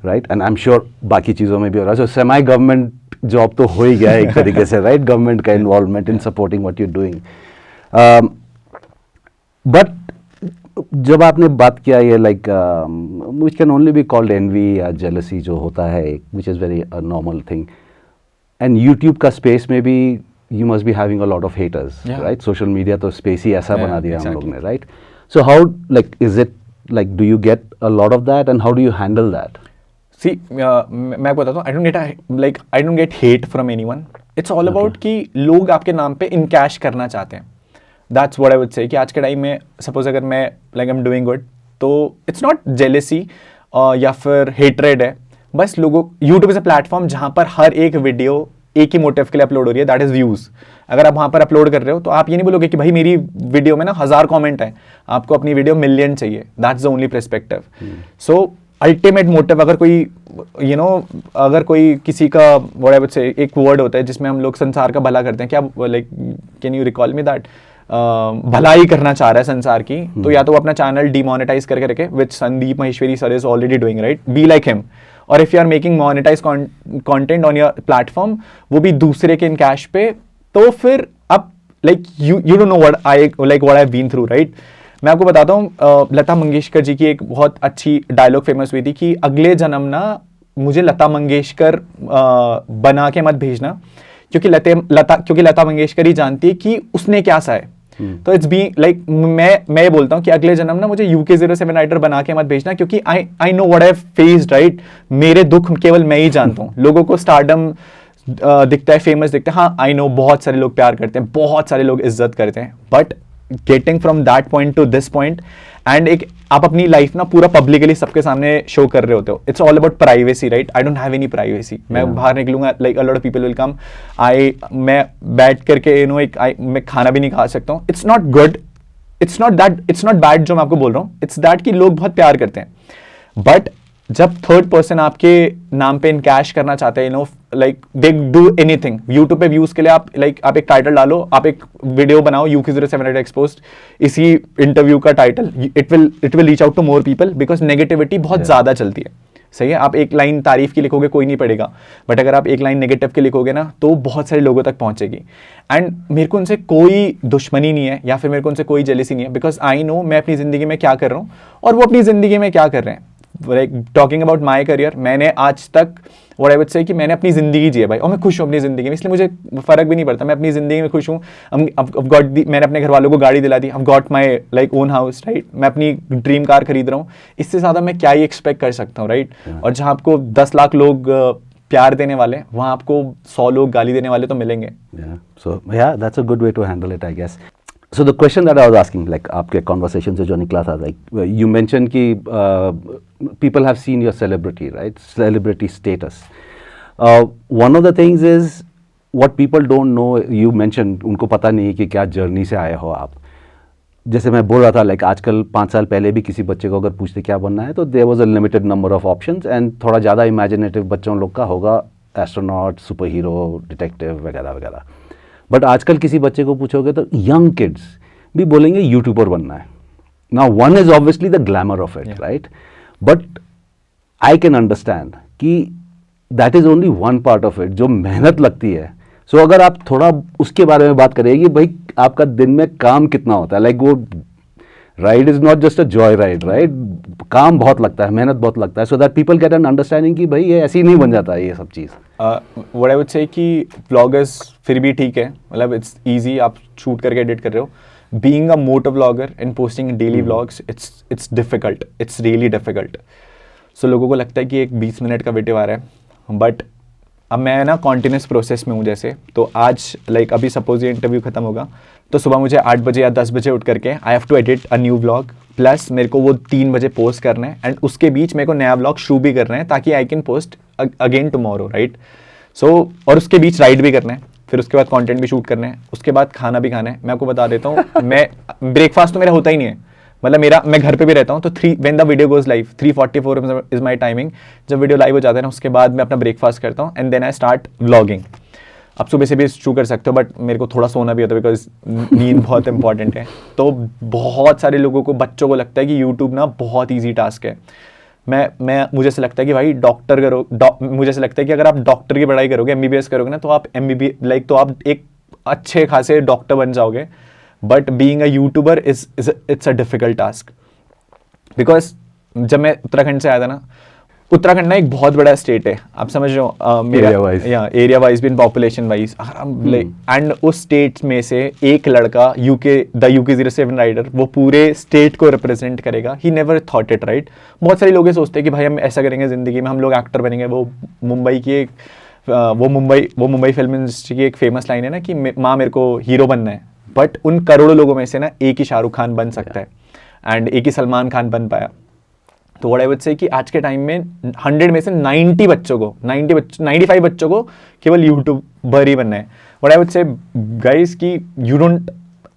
right, and I'm sure बाकी चीज़ों में भी हो रहा है. So semi government job तो हो ही गया है एक तरीके से, right? Government का involvement in supporting what you're doing. But जब आपने बात किया ये like which can only be called envy या jealousy जो होता है, which is very a normal thing. And YouTube का space में भी you must be having a lot of haters, Yeah. right? Social media तो space ही ऐसा Yeah, बना दिया हम exactly. लोग ने, right? So how, like, is it like, do you get a lot of that and how do you handle that? See, मैं बताता हूँ, I don't get hate from anyone. It's all about कि लोग आपके नाम पे इनकैश करना चाहते हैं. That's what I would say कि आज के टाइम में सपोज अगर मैं like I'm doing good, तो it's not jealousy या फिर hatred है, बस लोगों, YouTube इज अ प्लेटफॉर्म जहाँ पर हर एक वीडियो एक ही मोटिव के लिए अपलोड हो रही है, दैट इज व्यूज. अगर आप वहाँ पर अपलोड कर रहे हो तो आप ये नहीं बोलोगे कि भाई मेरी वीडियो में ना 1000 कमेंट है, आपको अपनी वीडियो मिलियन चाहिए. That's the only perspective. So ultimate motive, अगर कोई अगर कोई किसी का व्हाट आई वुड से एक वर्ड होता है जिसमें हम लोग संसार का भला करते हैं, क्या like can you recall me that, भलाई करना चाह रहा है संसार की, तो या तो वो अपना चैनल डिमोनेटाइज करके रखे, which Sandeep Maheshwari sir is already doing, right? Be like him. और if you are making monetize content on your platform, वो भी दूसरे के इन कैश पे, तो फिर अब like you don't know what I have been through, right? मैं आपको बताता हूँ, लता मंगेशकर जी की एक बहुत अच्छी डायलॉग फेमस हुई थी कि अगले जन्म ना मुझे लता मंगेशकर बना के मत भेजना, क्योंकि लता मंगेशकर ही जानती है कि उसने क्या सा है. तो इट्स बी लाइक मैं ये बोलता हूँ कि अगले जन्म ना मुझे UK07 राइटर बना के मत भेजना, क्योंकि I know what I have faced, right? मेरे दुख केवल मैं ही जानता हूँ. लोगों को स्टारडम दिखता है, फेमस दिखता है, हाँ आई नो बहुत सारे लोग प्यार करते हैं, बहुत सारे लोग इज्जत करते हैं, but getting from that point two this point, and एक आप अपनी लाइफ ना पूरा पब्लिकली सबके सामने शो कर रहे होते हो. It's all about privacy, right? I don't have any privacy. मैं बाहर निकलूंगा, like a lot of people will come, मैं बैठ करके मैं खाना भी नहीं खा सकता हूँ. It's not good, it's not bad जो मैं आपको बोल रहा हूँ. इट्स दैट कि लोग बहुत प्यार करते हैं, बट जब थर्ड पर्सन आपके नाम पे इनकैश करना चाहते हैं, like they do anything. YouTube पे व्यूज के लिए आप एक टाइटल डालो, आप एक वीडियो बनाओ, UK07 एक्सपोज्ड, इसी इंटरव्यू का title, it will reach out to more people, because negativity बहुत ज्यादा चलती है. सही है, आप एक लाइन तारीफ की लिखोगे कोई नहीं पढ़ेगा, बट अगर आप एक लाइन नेगेटिव की लिखोगे ना, तो बहुत सारे लोगों तक पहुंचेगी. एंड मेरे को उनसे कोई दुश्मनी नहीं है, या फिर मेरे को उनसे कोई जेलसी नहीं है, बिकॉज आई नो मैं अपनी जिंदगी में क्या कर रहा हूँ और वो अपनी जिंदगी में क्या कर रहे हैं. Like talking about my career, मैंने आज तक व्हाट आई वुड से कि मैंने अपनी जिंदगी जी है भाई, और मैं खुश हूँ अपनी जिंदगी में, इसलिए मुझे फर्क भी नहीं पड़ता. मैं अपनी जिंदगी में खुश हूँ. मैंने अपने घर वालों को गाड़ी दिला दी, I got my like own house, right? मैं अपनी ड्रीम कार खरीद रहा हूँ. इससे ज्यादा मैं क्या ही एक्सपेक्ट कर सकता हूँ, राइट? और जहाँ आपको 10 लाख लोग प्यार देने वाले, वहाँ आपको 100 लोग गाली देने वाले तो मिलेंगे. So yeah, that's a good way to handle it, I guess. So the question that I was asking, like आपके conversation से जो निकला था, like you mentioned कि people have seen your celebrity, right? Celebrity status. One of the things is what people don't know. You mentioned उनको पता नहीं कि क्या जर्नी से आए हो आप. जैसे मैं बोल रहा था, लाइक आजकल 5 साल पहले भी किसी बच्चे को अगर पूछते क्या बनना है, तो there was a limited number of options, and थोड़ा ज़्यादा इमेजिनेटिव बच्चों लोग का होगा एस्ट्रोनॉट, सुपर हीरो, डिटेक्टिव वगैरह वगैरह. बट आजकल किसी बच्चे को पूछोगे तो यंग किड्स भी बोलेंगे यूट्यूबर बनना है. Now one is obviously the glamour of it, right? But I can understand कि that is only one part of it, जो मेहनत लगती है. सो अगर आप थोड़ा उसके बारे में बात करें कि भाई आपका दिन में काम कितना होता है, लाइक वो ride is not just a joy ride, right? काम बहुत लगता है, मेहनत बहुत लगता है, so that people get an understanding कि भाई ये ऐसी नहीं बन जाता है ये सब चीज़. व्हाट आई वुड से कि व्लॉगर्स फिर भी ठीक है, मतलब इट्स इजी, आप शूट करके एडिट कर रहे हो. being a motor vlogger and posting daily vlogs, it's difficult, it's really difficult. So लोगों को लगता है कि एक 20 मिनट का वीडियो आ रहा है, बट अब मैं ना कॉन्टिन्यूस प्रोसेस में हूँ. जैसे तो आज लाइक अभी सपोज ये इंटरव्यू खत्म होगा तो सुबह मुझे 8 बजे या 10 बजे उठ करके I have to edit a new vlog, plus मेरे को वो 3 बजे पोस्ट करना है, एंड उसके बीच मेरे को नया व्लॉग शुरू भी करना है ताकि I can post again tomorrow, right. So और उसके बीच राइड भी करना है, फिर उसके बाद कंटेंट भी शूट करना है, उसके बाद खाना भी खाना है. मैं आपको बता देता हूँ, मैं ब्रेकफास्ट तो मेरा होता ही नहीं है, मतलब मैं घर पे भी रहता हूँ तो when the video goes live 3:44 is my timing. जब वीडियो लाइव हो जाता है ना उसके बाद मैं अपना ब्रेकफास्ट करता हूँ and then I start vlogging. आप सुबह से भी शुरू कर सकते हो, बट मेरे को थोड़ा सोना भी होता है बिकॉज नींद बहुत इंपॉर्टेंट है. तो बहुत सारे लोगों को, बच्चों को लगता है कि यूट्यूब ना बहुत ईजी टास्क है. मुझे ऐसा लगता है कि भाई मुझे ऐसा लगता है कि अगर आप डॉक्टर की पढ़ाई करोगे, MBBS करोगे ना, तो आप तो आप एक अच्छे खासे डॉक्टर बन जाओगे. But being a YouTuber it's a difficult task. Because जब मैं उत्तराखंड से आया था ना, उत्तराखंड ना एक बहुत बड़ा स्टेट है, आप समझ रहे हो, मेरा एरिया वाइज भी, पॉपुलेशन वाइज, एंड उस स्टेट में से एक लड़का UK07 राइडर वो पूरे स्टेट को रिप्रेजेंट करेगा. He never thought it, right. बहुत सारे लोग ये सोचते हैं कि भाई हम ऐसा करेंगे जिंदगी में, हम लोग एक्टर बनेंगे. वो मुंबई फिल्म इंडस्ट्री की एक फेमस लाइन है ना कि माँ मेरे को हीरो बनना है. बट उन करोड़ों लोगों में से ना एक ही शाहरुख खान बन सकता है, एंड एक ही सलमान खान बन पाया. तो व्हाट आई वुड से कि आज के टाइम में 100 में से 95 बच्चों को केवल यूट्यूबर ही बनना है. What I would say guys कि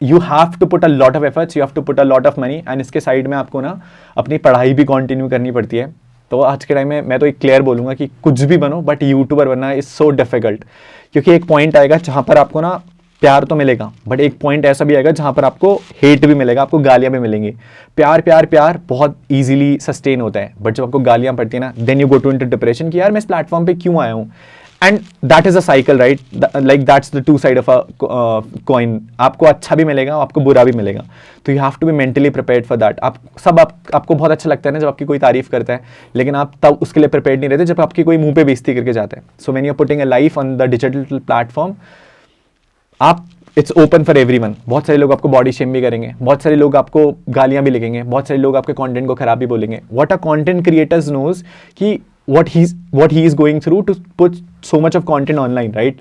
you have to put a lot of efforts, you have to put a lot of money, and इसके साइड में आपको ना अपनी पढ़ाई भी कंटिन्यू करनी पड़ती है. तो आज के टाइम में मैं तो एक क्लियर बोलूँगा कि कुछ भी बनो, बट यूट्यूबर बनना इज सो डिफिकल्ट. क्योंकि एक पॉइंट आएगा जहाँ पर आपको ना प्यार तो मिलेगा, बट एक पॉइंट ऐसा भी आएगा जहां पर आपको हेट भी मिलेगा, आपको गालियां भी मिलेंगी. प्यार बहुत इजीली सस्टेन होता है, बट जब आपको गालियां पड़ती है ना, then you go to into depression कि यार मैं इस प्लेटफॉर्म पे क्यों आया हूं. And that is a cycle, right. Like that's the two side of a coin. आपको अच्छा भी मिलेगा, आपको बुरा भी मिलेगा. तो you have to be mentally prepared for that. आपको बहुत अच्छा लगता है ना जब आपकी कोई तारीफ करता है, लेकिन आप तब उसके लिए प्रिपेयर्ड नहीं रहते जब आपकी कोई मुंह पे बेइज्जती करके जाता है. So when you are putting a life on the digital platform, it's open for everyone. बहुत सारे लोग आपको बॉडी शेम भी करेंगे, बहुत सारे लोग आपको गालियां भी लिखेंगे, बहुत सारे लोग आपके कंटेंट को खराब भी बोलेंगे. What a content creators knows कि what he is going through to put so much of content online, right?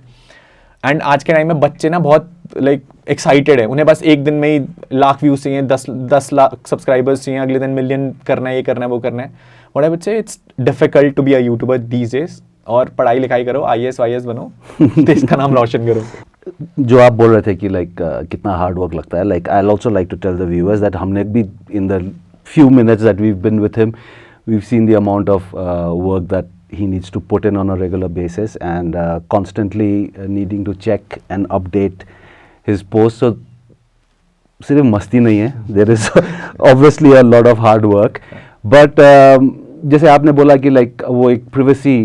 And आज के टाइम में बच्चे ना बहुत लाइक एक्साइटेड है, उन्हें बस एक दिन में ही लाख व्यूज चाहिए, 10 लाख सब्सक्राइबर्स चाहिए, अगले दिन मिलियन करना है, ये करना है, वो करना है. What I would say it's difficult to be a YouTuber these days. और पढ़ाई लिखाई करो, IAS वाईएएस बनो, देश का नाम रोशन करो. जो आप बोल रहे थे कि लाइक कितना हार्ड वर्क लगता है, like I also like to tell the viewers that हमने भी in the few minutes that we've been with him, we've seen the amount of work that he needs to put in on a regular basis, and constantly needing to check and update his posts. So सिर्फ मस्ती नहीं है, there is obviously a lot of hard work, but जैसे आपने बोला कि लाइक वो एक privacy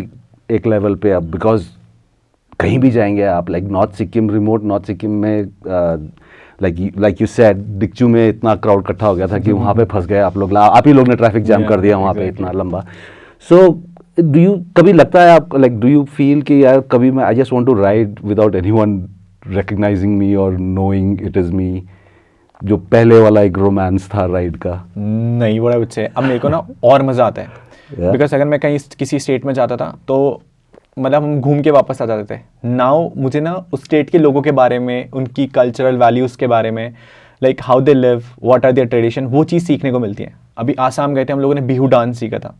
एक लेवल पे अब, बिकॉज कहीं भी जाएंगे आप, like north Sikkim, remote north Sikkim में लाइक यू सेड, डिक्चू में इतना क्राउड इकट्ठा हो गया था कि वहाँ पे फंस गए आप लोग. आप ही लोग ने ट्रैफिक जैम कर दिया वहाँ पे इतना लंबा. सो डू यू कभी लगता है आप, लाइक डू यू फील कि यार कभी मैं I just want to ride without anyone recognizing me और नोइंग इट इज़ मी, जो पहले वाला एक रोमांस था राइड का? नहीं, बड़ा कुछ है. अब मेरे को ना और मज़ा आता है, बिकॉज अगर मैं कहीं किसी स्टेट में जाता था तो मतलब हम घूम के वापस आ जाते थे. नाउ मुझे ना उस स्टेट के लोगों के बारे में, उनकी कल्चरल वैल्यूज़ के बारे में, like how they live, what are their tradition, वो चीज़ सीखने को मिलती है. अभी आसाम गए थे हम लोगों ने, बिहू डांस सीखा था.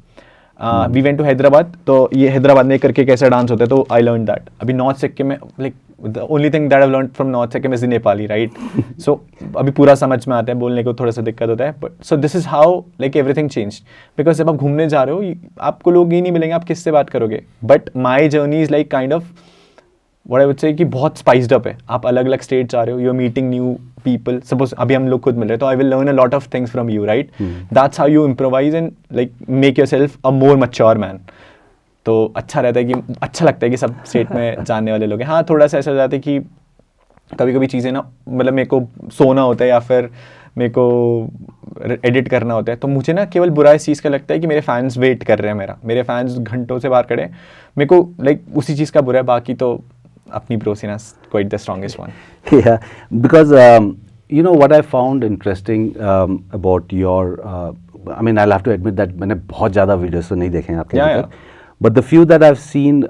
वी वेंट टू हैदराबाद, तो ये हैदराबाद में करके कैसा डांस होता है, तो आई लर्न दैट. अभी नॉर्थ सिक्किम में like the only thing that I learn from north Sikkim is Nepali, right. So अभी पूरा समझ में आता है, बोलने को थोड़ा सा दिक्कत होता है, but so this is how like everything change. Because जब आप घूमने जा रहे हो आपको लोग ही नहीं मिलेंगे, आप किससे बात करोगे. But my journey is like kind of what I would say कि बहुत स्पाइस्ड अप है. आप अलग अलग स्टेट जा रहे हो, you are meeting new people. Suppose अभी हम लोग खुद मिल रहे हैं, तो I will learn a lot of things from you, right. That's how you improvise and like make yourself a more mature man. तो अच्छा रहता है कि अच्छा लगता है कि सब स्टेट में जानने वाले लोग हैं. हाँ, थोड़ा सा ऐसा हो जाता है कि कभी कभी चीज़ें ना, मतलब मेरे को सोना होता है या फिर मेरे को एडिट करना होता है, तो मुझे ना केवल बुरा इस चीज़ का लगता है कि मेरे फैंस वेट कर रहे हैं, मेरे फैंस घंटों से बाहर खड़े हैं. मेरे को लाइक उसी चीज़ का बुरा है, बाकी तो अपनी प्रोसीना quite the strongest one. Yeah, because You know what I found interesting about your, I mean, I'll have to admit that मैंने बहुत ज़्यादा videos तो नहीं देखे हैं आपके Yeah, अभी तक, but the few that I've seen,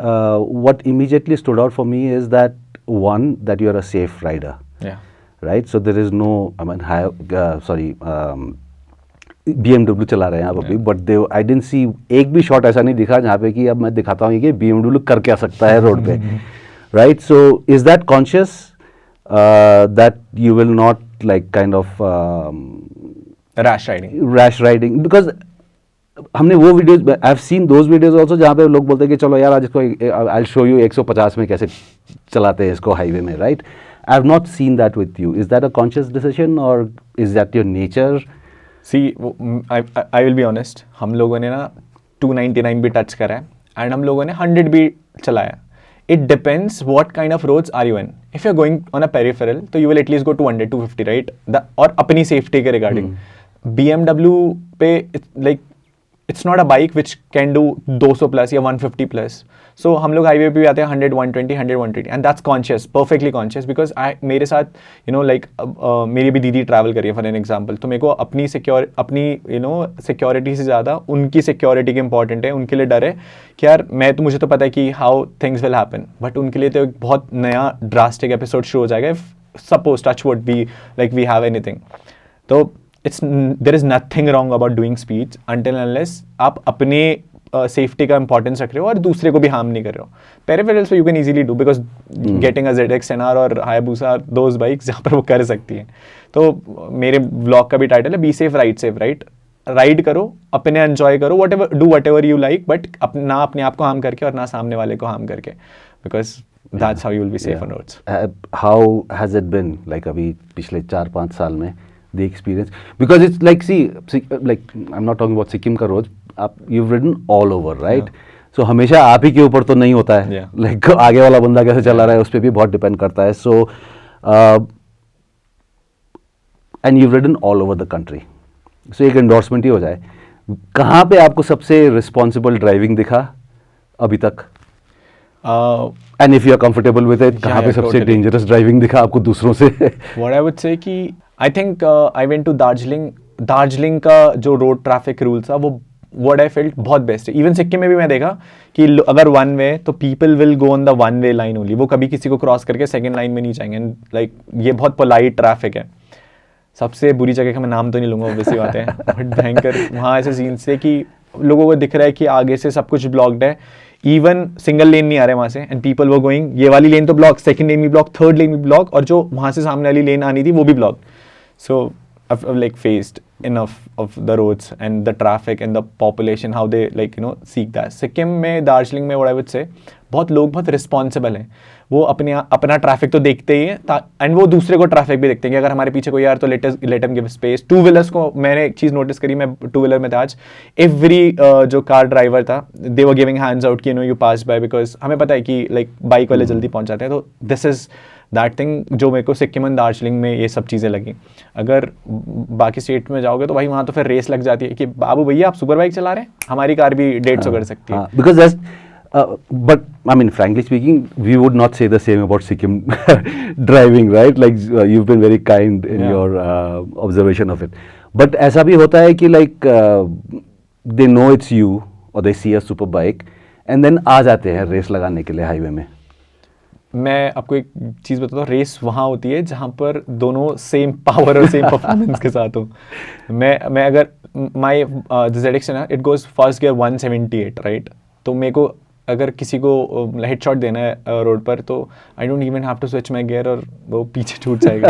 what immediately stood out for me is that one, that you're a safe rider, Yeah. right? So there is no, I mean, BMW चला रहे हैं आप अभी, but I didn't see एक भी shot ऐसा नहीं दिखा जहाँ पे कि अब मैं दिखाता हूँ कि BMW कर क्या सकता है रोड पे, right? So is that conscious, that you will not like kind of Rash riding. rash riding? Because हमने वो videos, I have seen those videos also जहाँ पे लोग बोलते हैं कि चलो यार आज इसको आई विल शो यू 150 में कैसे चलाते हैं इसको हाईवे में, right? I have not seen that with you. Is that a conscious decision और is that your nature? See, I will be honest, हम लोगों ने ना 299 भी टच करा है एंड हम लोगों ने 100 भी चलाया. It depends what kind of roads are you in. If you're going on a peripheral, तो you will at least go 200, 250, right? और अपनी safety के regarding. BMW पे it's not a bike which can do 200 plus या 150 plus. So हम लोग हाईवे पे भी आते हैं 100, 120, 100, 120 and that's conscious, perfectly conscious because मेरे साथ मेरी भी दीदी ट्रैवल करी है फॉर एन एग्जांपल, तो मेरे को अपनी सिक्योरिटी से ज़्यादा उनकी सिक्योरिटी के इंपॉर्टेंट है. उनके लिए डर है कि यार मुझे तो पता है कि how things will happen, but उनके लिए तो एक बहुत नया ड्रास्टिक एपिसोड शुरू हो जाएगा suppose touch wood be like we have anything. तो there is nothing wrong about doing speeds until unless आप अपने सेफ्टी का इंपॉर्टेंस रख रहे हो और दूसरे को भी हार्म नहीं कर रहे हो. पेरिफेरल्स पे you can easily do because getting a ZX-10R और Hayabusa दोज बाइक्स जहाँ पर वो कर सकती हैं. तो मेरे ब्लॉग का भी टाइटल है be safe ride safe, right? Ride करो, अपने एंजॉय करो, what ever you like, but ना अपने आप को हार्म करके और ना सामने वाले को हार्म करके, because that's how you will be safe on roads. How has it been like अभी पिछले 4-5 साल में the experience? Because it's like, see, like I'm not talking about Sikkim का roads, you've ridden all over, right? So हमेशा आप ही के ऊपर तो नहीं होता है, like आगे वाला बंदा कैसे चला रहा है उस पर भी बहुत डिपेंड करता है. So and you've ridden all over the country. So एक endorsement ही हो जाए, कहाँ पे आपको सबसे responsible driving दिखा अभी तक? And if you are comfortable with it, कहाँ पे सबसे dangerous driving दिखा आपको दूसरों से? What I would say कि I think I went to Darjeeling का जो रोड ट्रैफिक रूल्स था वो what I felt बहुत बेस्ट है. इवन सिक्किम में भी मैं देखा कि अगर वन वे तो people will go on the one way line only, वो कभी किसी को क्रॉस करके सेकंड लाइन में नहीं जाएंगे. लाइक ये बहुत पोलाइट ट्रैफिक है. सबसे बुरी जगह का मैं नाम तो नहीं लूँगा, ऑब्वियसली बात है, बट भयंकर वहाँ ऐसे सीन से कि लोगों को दिख रहा है कि आगे से सब कुछ ब्लॉक्ड है, इवन सिंगल लेन नहीं आ रहे वहाँ से, एंड पीपल वो गोइंग ये वाली लेन तो ब्लॉक, सेकंड लेन भी ब्लॉक, थर्ड लेन भी ब्लॉक, और जो वहाँ से सामने वाली लेन आनी थी वो भी block. So I've like faced enough of the roads and the traffic and the population, how they seek that. Sikkim में, दार्जिलिंग में what I would say, बहुत लोग बहुत रिस्पॉन्सिबल हैं. वो अपना ट्रैफिक तो देखते ही हैं एंड वो दूसरे को ट्रैफिक भी देखते हैं कि अगर हमारे पीछे कोई यार तो let him give space. Two wheelers को मैंने एक चीज़ नोटिस करी, मैं टू व्हीलर में था आज, एवरी जो कार ड्राइवर था दे वर गिविंग हैंड्स आउट कि यू पास बाय, बिकॉज हमें पता है कि लाइक बाइक वाले जल्दी पहुंच जाते हैं. तो दिस इज़ दैट थिंग जो मेरे को सिक्किम एंड दार्जिलिंग में ये सब चीज़ें लगी. अगर बाकी स्टेट में जाओगे तो भाई वहाँ तो फिर रेस लग जाती है कि बाबू भैया आप सुपर बाइक चला रहे हैं, हमारी कार भी 150 कर सकती है. Because but I mean, frankly speaking, we would not say the same about Sikkim driving, right? Like you've been very kind in your observation of it. But ऐसा भी होता है कि like they know it's you or they see a super bike and then आ जाते हैं रेस लगाने के लिए हाईवे में. मैं आपको एक चीज़ बताता हूँ, रेस वहाँ होती है जहाँ पर दोनों सेम पावर और सेम परफॉर्मेंस के साथ हो. मैं अगर माई ZX-10R it goes first gear 178, right? तो मेरे को अगर किसी को हेड शॉट देना है रोड पर तो I don't even have to switch my gear और वो पीछे छूट जाएगा.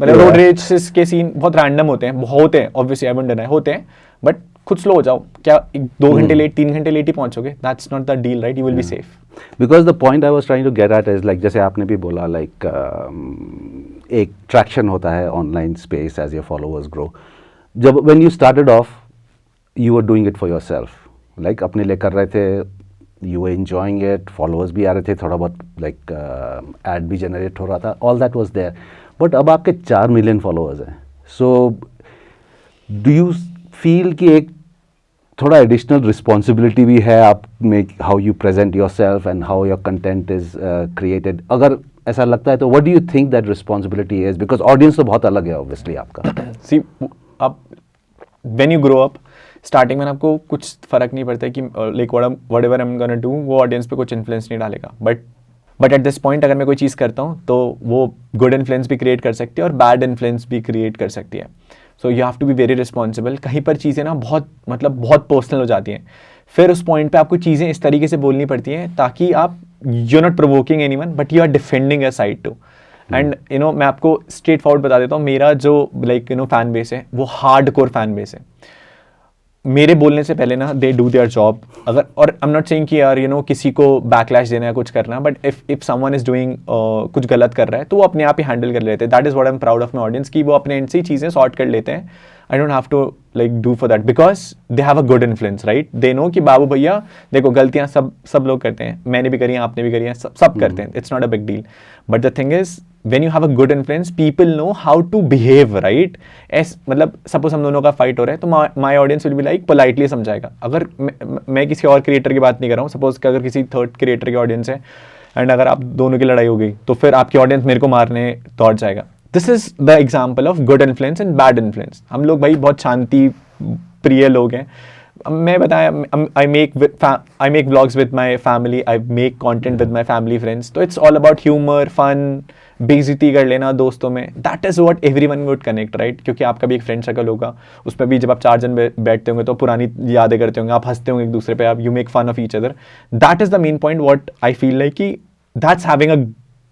मतलब रोड रेसेस के सीन बहुत रैंडम होते हैं ऑब्वियसली, आई वोंट डिनाई होते हैं, बट खुद स्लो हो जाओ, क्या 2 घंटे लेट 3 घंटे लेट ही पहुंचोगे, that's not the deal, right? You will be safe. Because the point I was trying to get at is like जैसे आपने भी बोला लाइक एक ट्रैक्शन होता है online space as your followers grow. जब when you started off you were doing it for yourself, like अपने लिए कर रहे थे, you were enjoying it, followers भी आ रहे थे, थोड़ा बहुत like ad भी generate हो रहा था, all that was there. But अब आपके 4 million followers हैं. So do you feel कि एक थोड़ा additional responsibility भी है आप में, how you present yourself and how your content is created? अगर ऐसा लगता है तो what do you think that responsibility is, because audience तो बहुत अलग है ऑब्वियसली आपका. सी आप when you grow up, starting में आपको कुछ फर्क नहीं पड़ता है कि like what ever I am gonna do वो ऑडियंस पे कुछ इन्फ्लुएंस नहीं डालेगा. बट एट दिस पॉइंट अगर मैं कोई चीज़ करता हूँ तो वो गुड इन्फ्लुएंस भी क्रिएट कर सकती है और बैड इन्फ्लुएंस भी क्रिएट कर सकती है. So you have to be very responsible. कहीं पर चीज़ें ना बहुत पर्सनल हो जाती हैं. फिर उस पॉइंट पे आपको चीज़ें इस तरीके से बोलनी पड़ती हैं ताकि आप you not provoking anyone but you are defending a side too. And you know मैं आपको स्ट्रेट फॉरवर्ड बता देता हूँ, मेरा जो like you know fan base है वो हार्ड कोर फैन बेस है. मेरे बोलने से पहले ना दे डू देयर जॉब. अगर और आई एम नॉट सेइंग कि यार यू नो किसी को बैकलैश देना है कुछ करना, but if someone is doing कुछ गलत कर रहा है तो वो अपने आप ही हैंडल कर लेते हैं. That is what I am proud of my audience कि वो अपने एंड से ही चीज़ें सॉर्ट कर लेते हैं. I don't have to like do for that because they have a good influence, right. They know कि बाबू भैया देखो गलतियाँ सब लोग करते हैं, मैंने भी करी हैं, आपने भी करी हैं, सब करते हैं. It's not a big deal. But the thing is when you have a good influence, people know how to behave, right? मतलब सपोज हम दोनों का फाइट हो रहा है तो my audience will be like politely समझाएगा. अगर मैं किसी और क्रिएटर की बात नहीं कर रहा हूँ, सपोज कि अगर किसी थर्ड क्रिएटर की ऑडियंस है एंड अगर आप दोनों की लड़ाई हो गई तो फिर आपकी ऑडियंस मेरे को मारने दौड़ जाएगा. This is the example of good influence and bad influence. हम लोग भाई बहुत शांति प्रिय लोग हैं. मैं बताया I make vlogs with my family, I make content with my family friends. तो it's all about humour, fun, बेइज्जती कर लेना दोस्तों में. That is what everyone would connect, right. क्योंकि आपका भी एक फ्रेंड सर्कल होगा, उसमें भी जब आप 4 जन बैठते होंगे तो पुरानी यादें करते होंगे, आप हंसते होंगे एक दूसरे पे, आप you make fun of each other. That is the main point what I feel like कि that's having a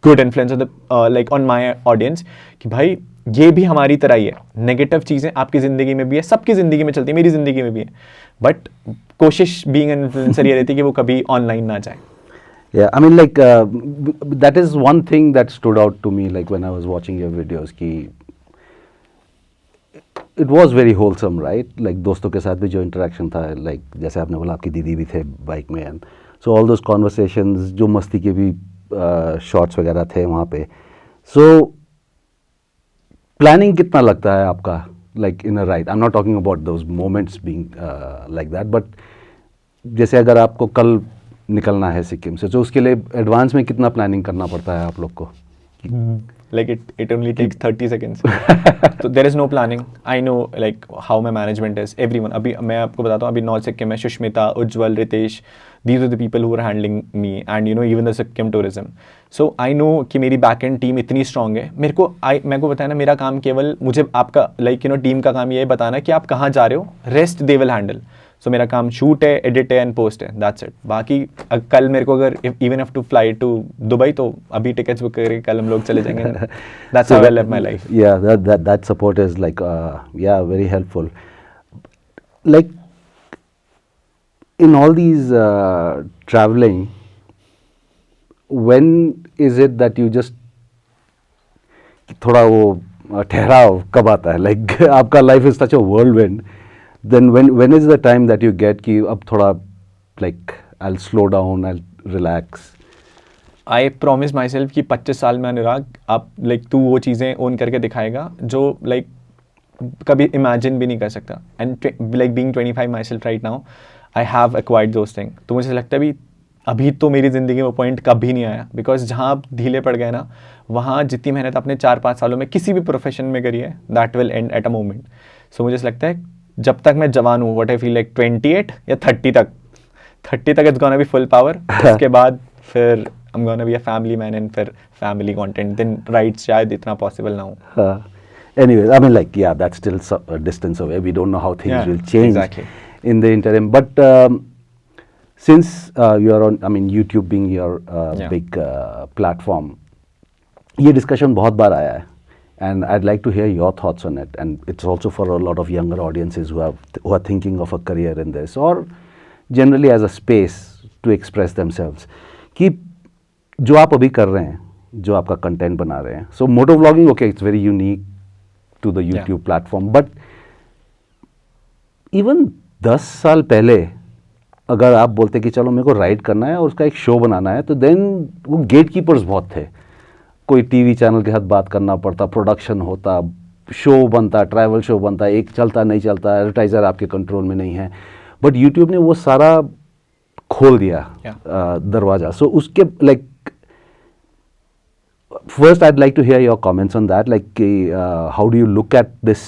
good influence like on my audience. कि भाई ये भी हमारी तरह ही है. नेगेटिव चीज़ें आपकी ज़िंदगी में भी है, सबकी ज़िंदगी में चलती है, मेरी ज़िंदगी में भी है. बट कोशिश बीइंग एन इन्फ्लुएंसर ये रहती है कि वो कभी ऑनलाइन ना जाए. Yeah, I mean, like that is one thing that stood out to me, like when I was watching your videos, कि it was very wholesome, right? Like दोस्तों के साथ भी जो interaction था, like जैसे आपने बोला आपकी दीदी भी थे बाइक में, and so all those conversations, जो मस्ती के भी shots वगैरह थे वहाँ पे. So planning कितना लगता है आपका, like in a ride? I'm not talking about those moments being like that, but जैसे अगर आपको कल निकलना है सिक्किम से, तो उसके लिए एडवांस में कितना प्लानिंग करना पड़ता है आप लोग को? Like it only takes 30 seconds. So there is no planning. I know like how my management is. Everyone. अभी मैं आपको बताता हूँ, अभी नॉर्थ सिक्किम में सुष्मिता, उज्जवल, Ritesh, these are the people who are handling me and you know even the Sikkim tourism. So I know कि मेरी बैक एंड टीम इतनी स्ट्रॉन्ग है. मेरे को बताया ना, मेरा काम केवल मुझे आपका लाइक यू नो टीम का काम ये बताना कि आप कहाँ जा रहे हो, rest they will handle. So मेरा काम शूट है, एडिट है एंड पोस्ट है, दैट्स इट. बाकी कल मेरे को अगर even have to fly to Dubai तो अभी टिकट्स बुक करके कल हम लोग चले जाएंगे. That's how I live my life. Yeah, that support is like yeah, very helpful. Like in all these traveling, when is it that you just थोड़ा वो ठहराव कब आता है? Like आपका life is such a whirlwind. Then when is the time that you get कि अब थोड़ा like I'll slow down, I'll relax? I promise myself कि 25 साल में अनुराग आप लाइक तू वो चीज़ें ओन करके दिखाएगा जो लाइक कभी इमेजिन भी नहीं कर सकता. And like being 25 my self right now I have acquired those thing. तो मुझे लगता है अभी तो मेरी ज़िंदगी में वो पॉइंट कभी नहीं आया. बिकॉज जहाँ आप ढीले पड़ गए ना, वहाँ जितनी मेहनत आपने 4-5 सालों में किसी भी प्रोफेशन में करी है, that will end at a moment. So मुझे लगता है जब तक मैं जवान हूँ, व्हाट आई फील लाइक 28 या 30 तक it's gonna be full power. उसके बाद फिर आई am gonna be a family man and फिर फैमिली कंटेंट, देन राइट्स शायद इतना पॉसिबल ना हो. Anyways, I mean, like, yeah, that's still a distance away. We don't know how things will change exactly. in the interim. But since you are on, I mean, YouTube being your big platform, ये discussion बहुत बार आया है, and I'd like to hear your thoughts on it. And it's also for a lot of younger audiences who are thinking of a career in this, or generally as a space to express themselves. कि जो आप अभी कर रहे हैं, जो आपका कंटेंट बना रहे हैं, so motor vlogging, okay, it's very unique to the YouTube platform, but even 10 साल पहले अगर आप बोलते कि चलो मेरे को राइड करना है और उसका एक शो बनाना है, तो देन वो गेट कीपर्स बहुत थे. कोई टीवी चैनल के साथ बात करना पड़ता, प्रोडक्शन होता, शो बनता, ट्रैवल शो बनता, एक चलता नहीं चलता, एडवर्टाइज़र आपके कंट्रोल में नहीं है. बट यूट्यूब ने वो सारा खोल दिया दरवाज़ा. सो उसके like first I'd like to hear your comments on that, like how do you look at this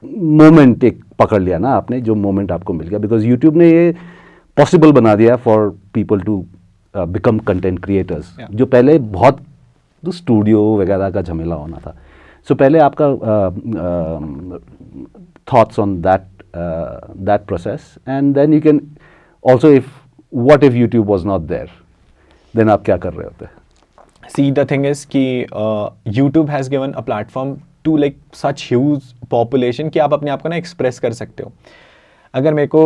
moment एक पकड़ लिया ना आपने, जो moment आपको मिल गया, because YouTube ने ये possible बना दिया for people to become content creators, जो पहले बहुत तो स्टूडियो वगैरह का झमेला होना था. So पहले आपका thoughts on that process, and then you can also, if what if YouTube was not there, then आप क्या कर रहे होते? See, the thing is कि YouTube has given a platform to like such huge population कि आप अपने आप को ना express कर सकते हो. अगर मेरे को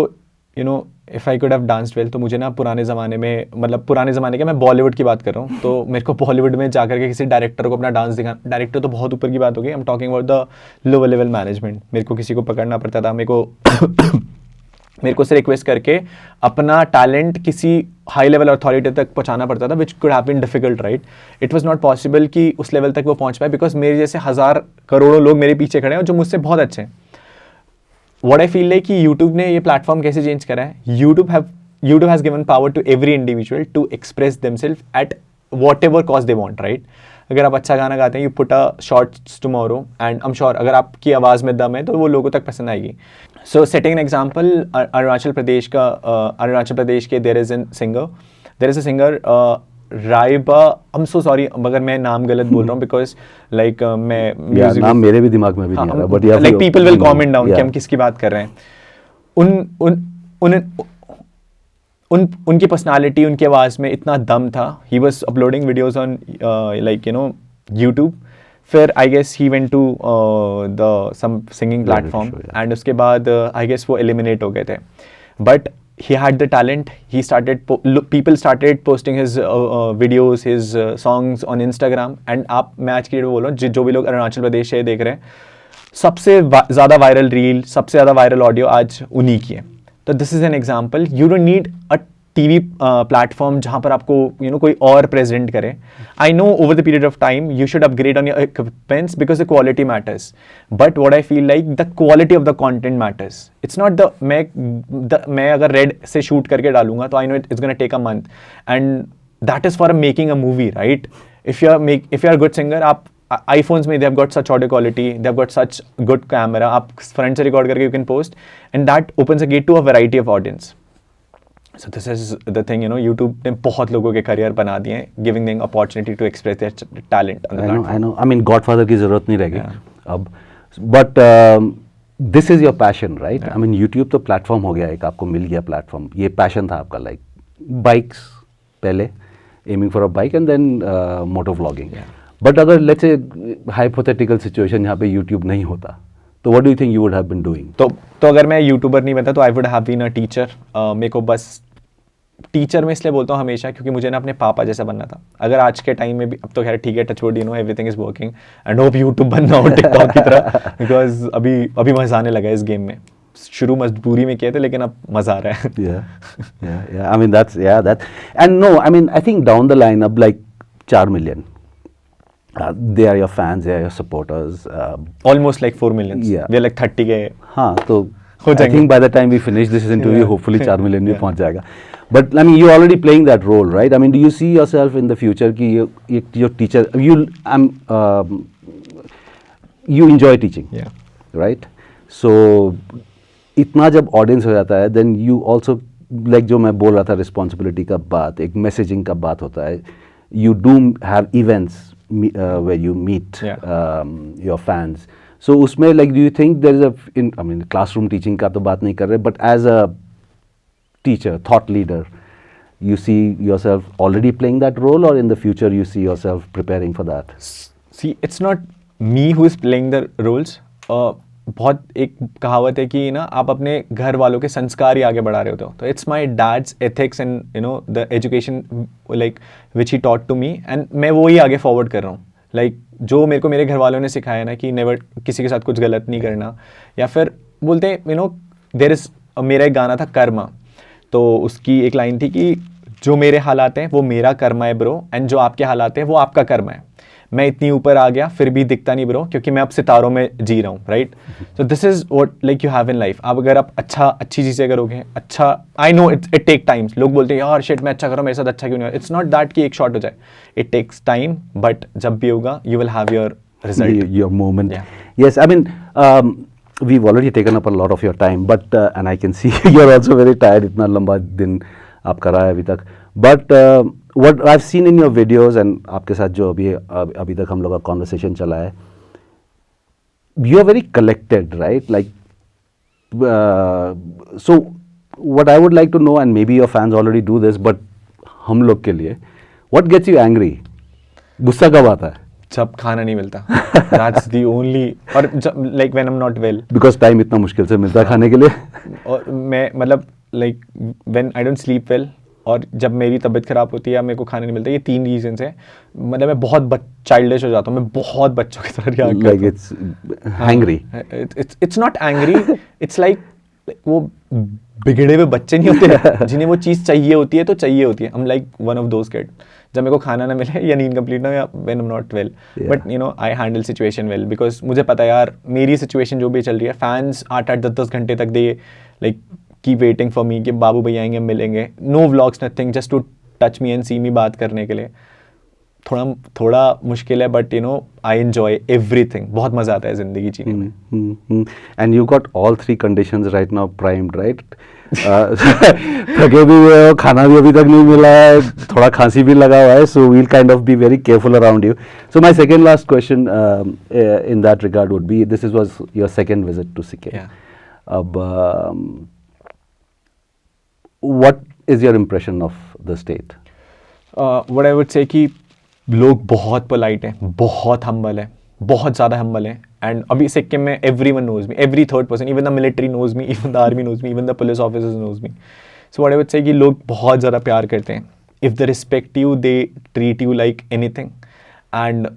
if I could have danced well, तो मुझे ना पुराने ज़माने में, मतलब पुराने ज़माने के, मैं बॉलीवुड की बात कर रहा हूँ, तो मेरे को बॉलीवुड में जाकर के किसी डायरेक्टर को अपना डांस दिखाना, डायरेक्टर तो बहुत ऊपर की बात हो गई, आई am talking about the lower level management. मेरे को किसी को पकड़ना पड़ता था, मेरे को से रिक्वेस्ट करके अपना टैलेंट किसी हाई लेवल अथॉरिटी तक पहुंचाना पड़ता था, which could have been difficult, right. It was not possible कि उस लेवल तक वो पहुंच पाए, बिकॉज मेरे जैसे हज़ार करोड़ों लोग मेरे पीछे खड़े हैं जो मुझसे बहुत अच्छे हैं. What I feel like कि YouTube ने ये प्लेटफॉर्म कैसे चेंज करा है, YouTube has given power to every individual to express themselves at whatever cost they want, right. अगर आप अच्छा गाना गाते हैं, you put a shorts tomorrow and I'm sure अगर आपकी आवाज़ में दम है तो वो लोगों तक पसंद आएगी. So setting an example, Arunachal Pradesh के there is a singer राइबा, I'm so sorry अगर मैं नाम गलत बोल रहा हूँ, बिकॉज लाइक मैं नाम मेरे भी दिमाग में भी नहीं आ रहा, but like people will comment down कि हम किसकी बात कर रहे हैं. उनकी पर्सनालिटी, उनकी आवाज़ में इतना दम था. He was uploading videos on like YouTube. फिर I guess he went to the some singing platform and उसके बाद आई गेस वो एलिमिनेट हो गए थे. But he had the talent. He started people started posting his videos, his songs on Instagram. And आप, मैं आज की डेट में बोल रहा हूँ, जो भी लोग अरुणाचल प्रदेश से देख रहे हैं, सबसे ज़्यादा वायरल रील, सबसे ज़्यादा वायरल ऑडियो आज उन्हीं की है. तो this is an example. You don't need a TV platform जहाँ पर आपको कोई और प्रेजेंट करे. I know over the period of time you should upgrade on your equipments because the quality matters, but what I feel like the quality of the content matters. It's not मैं अगर रेड से शूट करके डालूंगा तो I know it's gonna take a month, and that is for making a movie, right. If you are good singer, आप iPhones में they have got such audio quality, they have got such good camera, आप फ्रंट से रिकॉर्ड करके you can post, and that opens a gate to a variety of audience. So this is the thing, YouTube ने बहुत लोगों के करियर बना दिए हैं, giving them opportunity to express their talent on the platform. I know. I mean, Godfather की ज़रूरत नहीं रहेगी अब, but this is your passion, right? I mean, YouTube तो प्लेटफॉर्म हो गया, एक आपको मिल गया प्लेटफॉर्म. ये पैशन था आपका, like बाइक्स पहले, aiming for a bike, and then motor vlogging. But अगर let's say hypothetical situation यहाँ पे YouTube नहीं होता, तो what do you think you would have been doing? तो अगर मैं यूट्यूबर नहीं बनता तो I would have been a teacher. मेरे को बस टीचर में इसलिए बोलता हूँ हमेशा क्योंकि मुझे ना अपने पापा जैसा बनना था. अगर आज के टाइम में भी, अब तो खैर ठीक है, touch wood, everything is working, and hope YouTube बनना हो टिकटॉक की तरह, बिकॉज अभी मजा आने लगा है इस गेम में. शुरू मजबूरी में किए थे, लेकिन अब मजा आ रहा है. Yeah. I mean, that. And no, I mean, I think down the line, अब like 4 million. They are your fans, they are your supporters. Almost like 4 million. Yeah. We are like 30 के. हाँ, तो I think by the time we finish this interview, hopefully 4 million भी पहुंच जाएगा. But I mean, you're already playing that role, right? I mean, do you see yourself in the future कि your teacher, you enjoy teaching, right? So इतना जब audience हो जाता है, then you also, like जो मैं बोल रहा था, responsibility का बात, एक messaging का बात होता है. You do have events where you meet your fans. So उसमें like do you think there is I mean classroom teaching का तो बात नहीं कर रहे, but as a teacher, thought leader, you see yourself already playing that role, or in the future you see yourself preparing for that? See, it's not me who is playing the roles. बहुत एक कहावत है कि ना आप अपने घर वालों के संस्कार ही आगे बढ़ा रहे होते हो. तो it's my dad's ethics and the education like which he taught to me, and मैं वो ही आगे फॉरवर्ड कर रहा हूँ. लाइक जो मेरे को मेरे घर वालों ने सिखाया ना कि नेवर किसी के साथ कुछ गलत नहीं करना, या फिर बोलते हैं देयर इज़, मेरा एक गाना था कर्मा, तो उसकी एक लाइन थी कि जो मेरे हालात हैं वो मेरा कर्मा है ब्रो, एंड जो आपके हालात हैं वो आपका कर्मा है. मैं इतनी ऊपर आ गया फिर भी दिखता नहीं ब्रो, क्योंकि मैं अब सितारों में जी रहा हूँ, right? So this is what like you have in life. अब अगर आप अच्छी चीज़ें करोगे, अच्छा, I know it take times. लोग बोलते हैं यार शिट मैं अच्छा कर रहा हूँ, मेरे साथ अच्छा क्यों नहीं हो? इट्स नॉट दैट कि एक शॉट हो जाए, इट टेक्स टाइम, बट जब भी होगा you will have your result, your moment. Yeah. Yes, I mean, we've already taken up a lot of your time, but and I can see you're also very tired. इतना लंबा दिन आप कर रहा है अभी तक. But what I've seen in your videos and आपके साथ जो अभी तक हम लोग का conversation चला है, you are very collected, right? Like, so what I would like to know, and maybe your fans already do this, but हम लोग के लिए, what gets you angry? गुस्सा कब आता है? जब खाना नहीं मिलता, that's the only, और like when I'm not well, Because time इतना मुश्किल से मिलता है खाने के लिए. और मैं मतलब like when I don't sleep well, और जब मेरी तबीयत खराब होती है या मेरे को खाना नहीं मिलता, ये 3 रीजन है। मतलब मैं बहुत चाइल्डिश हो जाता हूँ, मैं बहुत बच्चों की तरह रिएक्ट करता हूँ। Like it's angry. It's not angry, it's like वो बिगड़े हुए बच्चे नहीं होते जिन्हें वो चीज़ चाहिए होती है तो चाहिए होती है। I'm like one of those kids. जब मेरे को खाना ना मिले या नींद कंप्लीट ना हो या when I'm not well, but you know I handle situation well because मुझे पता है यार मेरी सिचुएशन जो भी चल रही है, फैंस 8-8 10-10 घंटे तक दे like keep waiting for me कि बाबू भैया आएंगे मिलेंगे, no vlogs nothing, just to touch me and see me बात करने के लिए। थोड़ा मुश्किल है, but you know I enjoy everything, बहुत मजा आता है जिंदगी जीने में। And you got all 3 conditions right now primed, right? थके भी हुए हो, खाना भी अभी तक नहीं मिला है, थोड़ा खांसी भी लगा हुआ है, so we'll kind of be very careful around you. So my second last question in that regard would be, this was your second visit to Sikkim. अब what is your impression of the state? What I would say कि लोग बहुत पोलाइट हैं, बहुत हम्बल है, बहुत ज़्यादा हम्बल है। एंड अभी सिक्किम में everyone knows me, every third person, even the military knows me, even the army knows me, even the police officers knows me. So what I would say कि लोग बहुत ज़्यादा प्यार करते हैं। If they respect you, they treat you like anything. And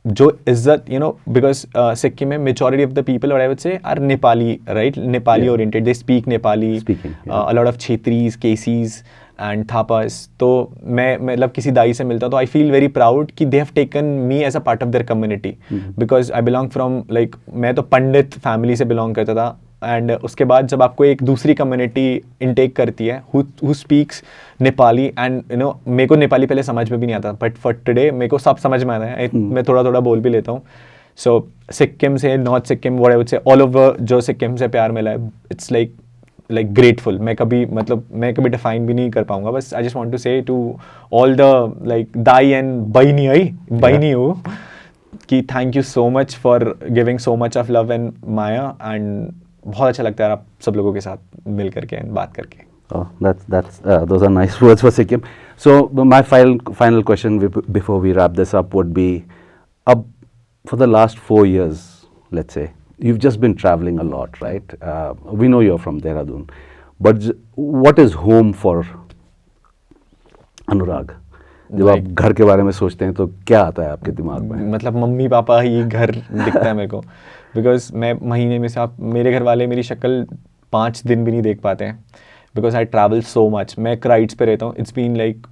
जो इज्जत, यू नो, बिकॉज सिक्किम में majority of the people what I would say are Nepali, right? Nepali oriented, they speak Nepali, a lot of Chhetris, KCs and Thapas. तो मैं मतलब किसी दाई से मिलता तो आई फील वेरी प्राउड कि they have taken me as a part of their community, because I belong from like, मैं तो पंडित फैमिली से बिलोंग करता था। एंड उसके बाद जब आपको एक दूसरी कम्युनिटी इनटेक करती है who speaks Nepali, and you no मेरे को नेपाली पहले समझ में भी नहीं आता, बट फॉर टुडे मेरे को सब समझ में आता है, मैं थोड़ा थोड़ा बोल भी लेता हूँ। सो सिक्किम से, north Sikkim, what I would से, ऑल ओवर जो सिक्किम से प्यार मिला है, इट्स लाइक ग्रेटफुल। मैं कभी डिफाइन भी नहीं कर पाऊंगा। बस I just want to say to all the like दाई एंड बहनी हो कि thank you so much for giving so much of love and माया। एंड बहुत अच्छा लगता है आप सब लोगों के साथ मिल करके एंड बात करके। Oh, those are nice words for Sikkim. So my final question before we wrap this up would be, for the last 4 years, let's say, you've just been traveling a lot, right? We know you're from Dehradun, but what is home for Anurag? जब आप घर के बारे में सोचते हैं तो क्या आता है आपके दिमाग में? मतलब मम्मी पापा ही घर दिखता है मेरे को, बिकॉज मैं महीने में से, आप मेरे घर वाले मेरी शक्ल 5 दिन भी नहीं देख पाते हैं, because I travel so much. मैं क्राइड्स पे रहता हूँ, इट्स बीन लाइक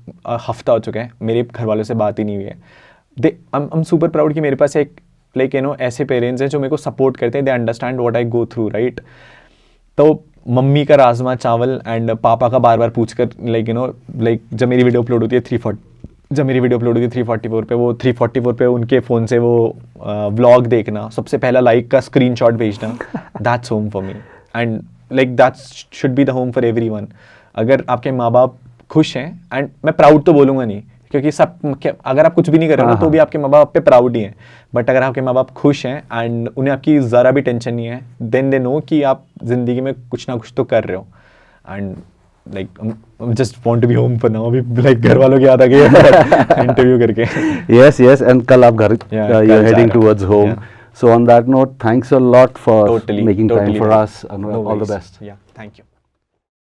हफ्ता हो चुका है, मेरे घर वालों से बात ही नहीं हुई है। आई एम सुपर प्राउड कि मेरे पास एक लाइक यू नो ऐसे पेरेंट्स हैं जो मेरे को सपोर्ट करते हैं, they understand what I go through, right? तो मम्मी का राजमा चावल एंड पापा का बार बार पूछ कर लाइक यू नो लाइक जब मेरी वीडियो अपलोड होती है 344 पे, वो 344 पे उनके फ़ोन से वो व्लॉग देखना, सबसे पहला लाइक का स्क्रीनशॉट भेजना, that's home for me. And like that's should be the home for everyone. अगर आपके माँ बाप खुश हैं, एंड मैं प्राउड तो बोलूँगा नहीं, क्योंकि अगर आप कुछ भी नहीं कर रहे हो ना तो भी आपके माँ बाप पे प्राउड ही हैं, बट अगर आपके माँ बाप खुश हैं एंड उन्हें आपकी ज़रा भी टेंशन नहीं है, देन दे नो कि आप ज़िंदगी में कुछ ना कुछ तो कर रहे हो। And like just want to be home for now. अभी लाइक घर वालों की याद आ गई है इंटरव्यू करके। यस एंड कल आप घर, you are heading towards home. So on that note, thanks a lot for making time for us, all the best. Thank you.